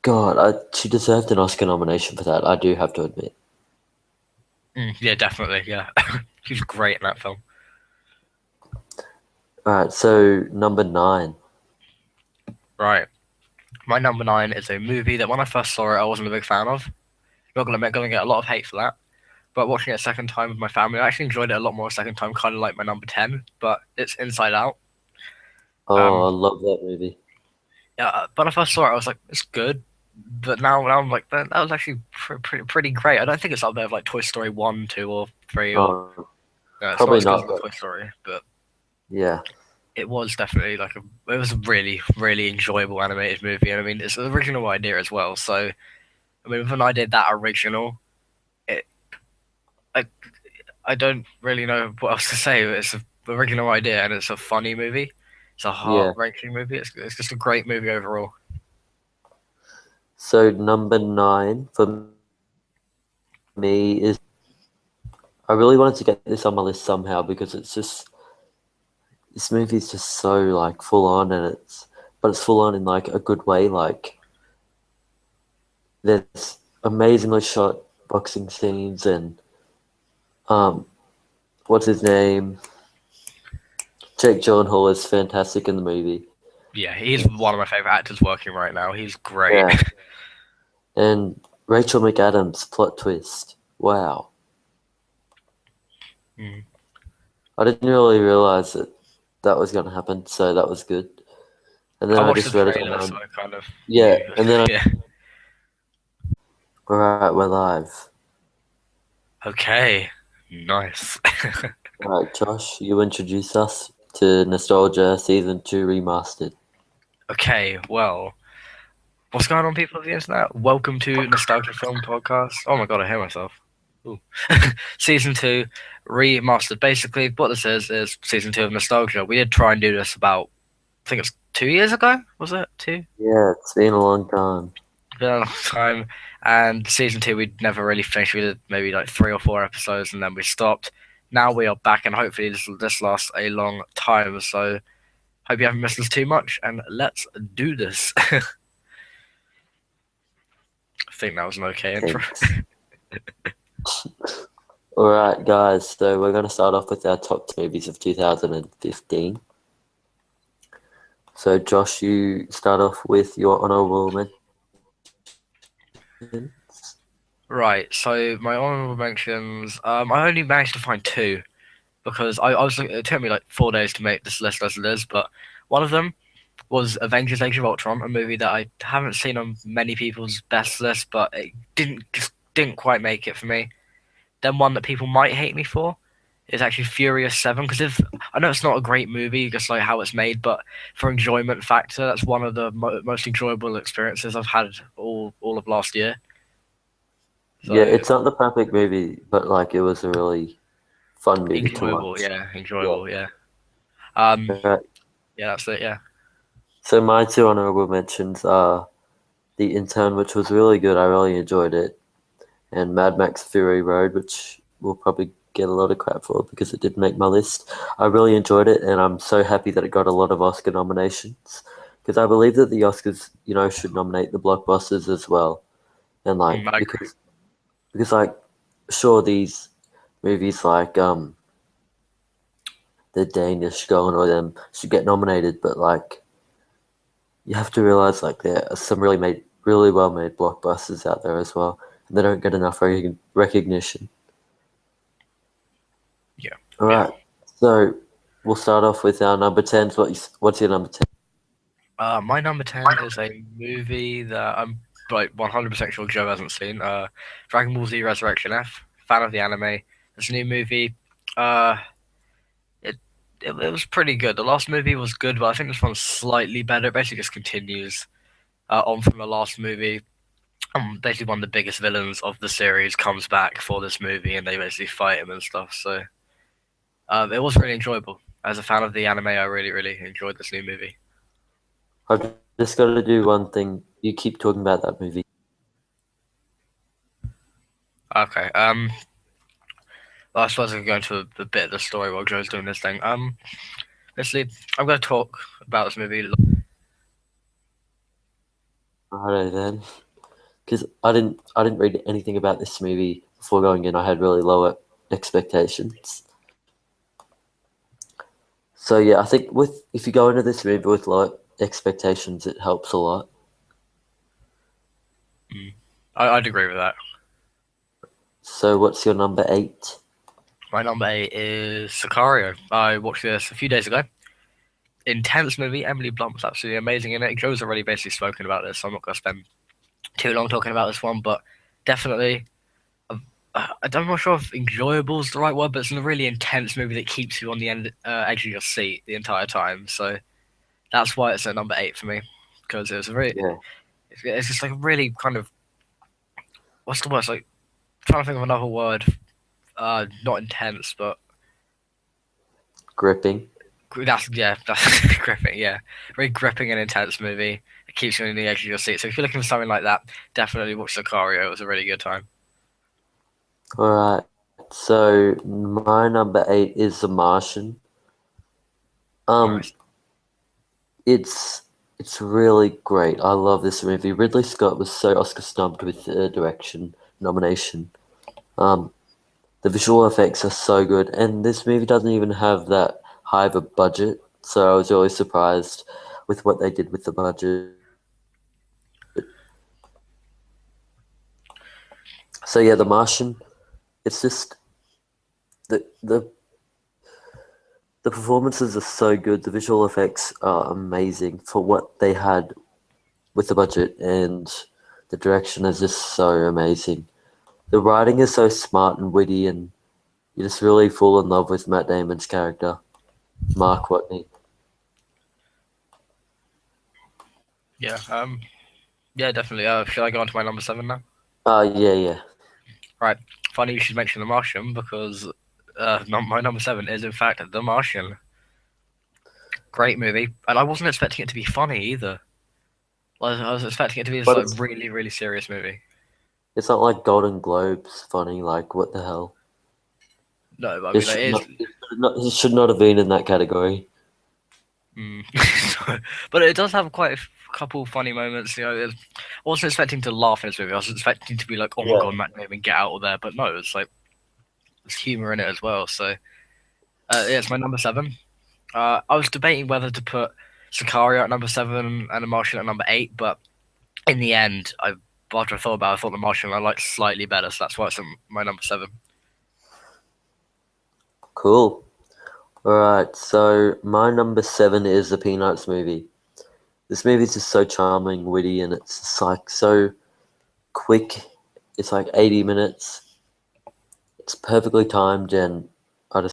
God, she deserved an Oscar nomination for that, I do have to admit. Yeah, definitely. Yeah, she's great in that film. Alright, so number 9. Right. My number 9 is a movie that when I first saw it, I wasn't a big fan of. Not gonna admit, gonna get a lot of hate for that. But watching it a second time with my family, I actually enjoyed it a lot more a second time, kind of like my number 10, but it's Inside Out. Oh, Um, I love that movie. yeah, when I first saw it, I was like, it's good. But now I'm like, that was actually pretty great. I don't think it's up there with like Toy Story 1, 2, or 3, or. Oh, It's not probably as good as not, the but Toy Story, but yeah. it was definitely it was a really, really enjoyable animated movie. And I mean, it's an original idea as well. So, I mean, when I did that original, it, I, I don't really know what else to say. It's an original idea and it's a funny movie. It's a Yeah. heart-wrenching movie. It's just a great movie overall. So number 9 for me is I really wanted to get this on my list somehow because it's just this movie is just so like full on and it's full on in like a good way. Like there's amazingly shot boxing scenes and um what's his name? Jake Gyllenhaal is fantastic in the movie. Yeah, he's one of my favorite actors working right now. He's great. Yeah. And Rachel McAdams plot twist. Wow. Mm. I didn't really realize that was gonna happen, so that was good. And then I I watched the just read it trailer, so online. I kind of Yeah, knew. and then Yeah. alright, we're live. Okay. Nice. Alright, Josh, you introduce us to Nostalgia Season 2 Remastered. Okay, well, what's going on, people of the internet? Welcome to Nostalgia Film Podcast. Oh my god, I hear myself. Ooh. Season 2 remastered. Basically, what this is Season 2 of Nostalgia. We did try and do this about, I think it's 2 years ago, was it? 2? Yeah, it's been a long time. Been a long time. And Season 2 we never really finished. We did maybe like 3 or 4 episodes and then we stopped. Now we are back and hopefully this lasts a long time. So, hope you haven't missed us too much and let's do this. I think that was an okay intro. Thanks. Alright, guys, so we're going to start off with our top 10 movies of 2015. So, Josh, you start off with your honorable mentions. Right, so my honorable mentions, I only managed to find two because it took me like 4 days to make this list as it is, but one of them was Avengers Age of Ultron, a movie that I haven't seen on many people's best list, but it didn't quite make it for me. Then one that people might hate me for is actually Furious 7, because if I know it's not a great movie, just like how it's made, but for enjoyment factor, that's one of the most enjoyable experiences I've had all of last year. Yeah, So it's not the perfect movie, but like it was a really fun movie to enjoyable, watch. yeah, Yeah. enjoyable, yeah. Um, Alright, yeah, that's it, yeah. so my two honorable mentions are The Intern, which was really good. I really enjoyed it, and Mad Max Fury Road, which will probably get a lot of crap for because it didn't make my list. I really enjoyed it, and I'm so happy that it got a lot of Oscar nominations because I believe that the Oscars, should nominate the blockbusters as well, and like I agree. because like sure these movies like the Danish going or them should get nominated, but like you have to realize like there are some really well made blockbusters out there as well, and they don't get enough recognition. Yeah. All right, so we'll start off with our number 10s. What's your number 10? My number 10 is a movie that I'm like 100% sure Joe hasn't seen. Dragon Ball Z Resurrection F. Fan of the anime. It's a new movie. Uh, it, it was pretty good. The last movie was good, but I think this one's slightly better. It basically just continues on from the last movie. Basically, one of the biggest villains of the series comes back for this movie, and they basically fight him and stuff. So it was really enjoyable. As a fan of the anime, I really, really enjoyed this new movie. I've just got to do one thing. You keep talking about that movie. Okay. Well, I suppose I can go into a bit of the story while Joe's doing this thing. Basically, I'm going to talk about this movie. Righto then, because I didn't read anything about this movie before going in. I had really low expectations. So yeah, I think if you go into this movie with low expectations, it helps a lot. I'd agree with that. So what's your number 8? My number 8 is Sicario. I watched this a few days ago. Intense movie. Emily Blunt was absolutely amazing in it. Joe's already basically spoken about this, so I'm not going to spend too long talking about this one, but definitely, I'm not sure if enjoyable is the right word, but it's a really intense movie that keeps you on the edge of your seat the entire time. So that's why it's at number 8 for me, because it was a really, it's just like a really kind of, what's the word? It's like, trying to think of another word. Not intense, but Gripping. that's gripping. Yeah, very gripping and intense movie. It keeps you on the edge of your seat. So if you're looking for something like that, definitely watch Sicario. It was a really good time. All right. So my number 8 is The Martian. Nice. It's really great. I love this movie. Ridley Scott was so Oscar snubbed with the direction nomination. The visual effects are so good, and this movie doesn't even have that high of a budget, so I was really surprised with what they did with the budget. So yeah, The Martian, it's just the performances are so good, the visual effects are amazing for what they had with the budget, and the direction is just so amazing. The writing is so smart and witty, and you just really fall in love with Matt Damon's character, Mark Watney. Yeah. Yeah, definitely. Should I go on to my number 7 now? Yeah. Right. Funny you should mention The Martian because my number 7 is in fact The Martian. Great movie, and I wasn't expecting it to be funny either. Like, I was expecting it to be this like really, really serious movie. It's not like Golden Globes funny. Like what the hell? No, I mean It should not have been in that category. But it does have quite a couple funny moments. You know, I wasn't expecting to laugh in this movie. I was expecting to be like, "Oh my god, Matt Damon, get out of there!" But no, it's like there's humor in it as well. So yeah, it's my number 7. I was debating whether to put Sicario at number 7 and The Martian at number 8, but in the end, after I thought about it, I thought The Martian I liked slightly better, so that's why it's my number 7. Cool. All right, so my number 7 is the Peanuts movie. This movie is just so charming, witty, and it's just like so quick. It's like 80 minutes. It's perfectly timed, and I just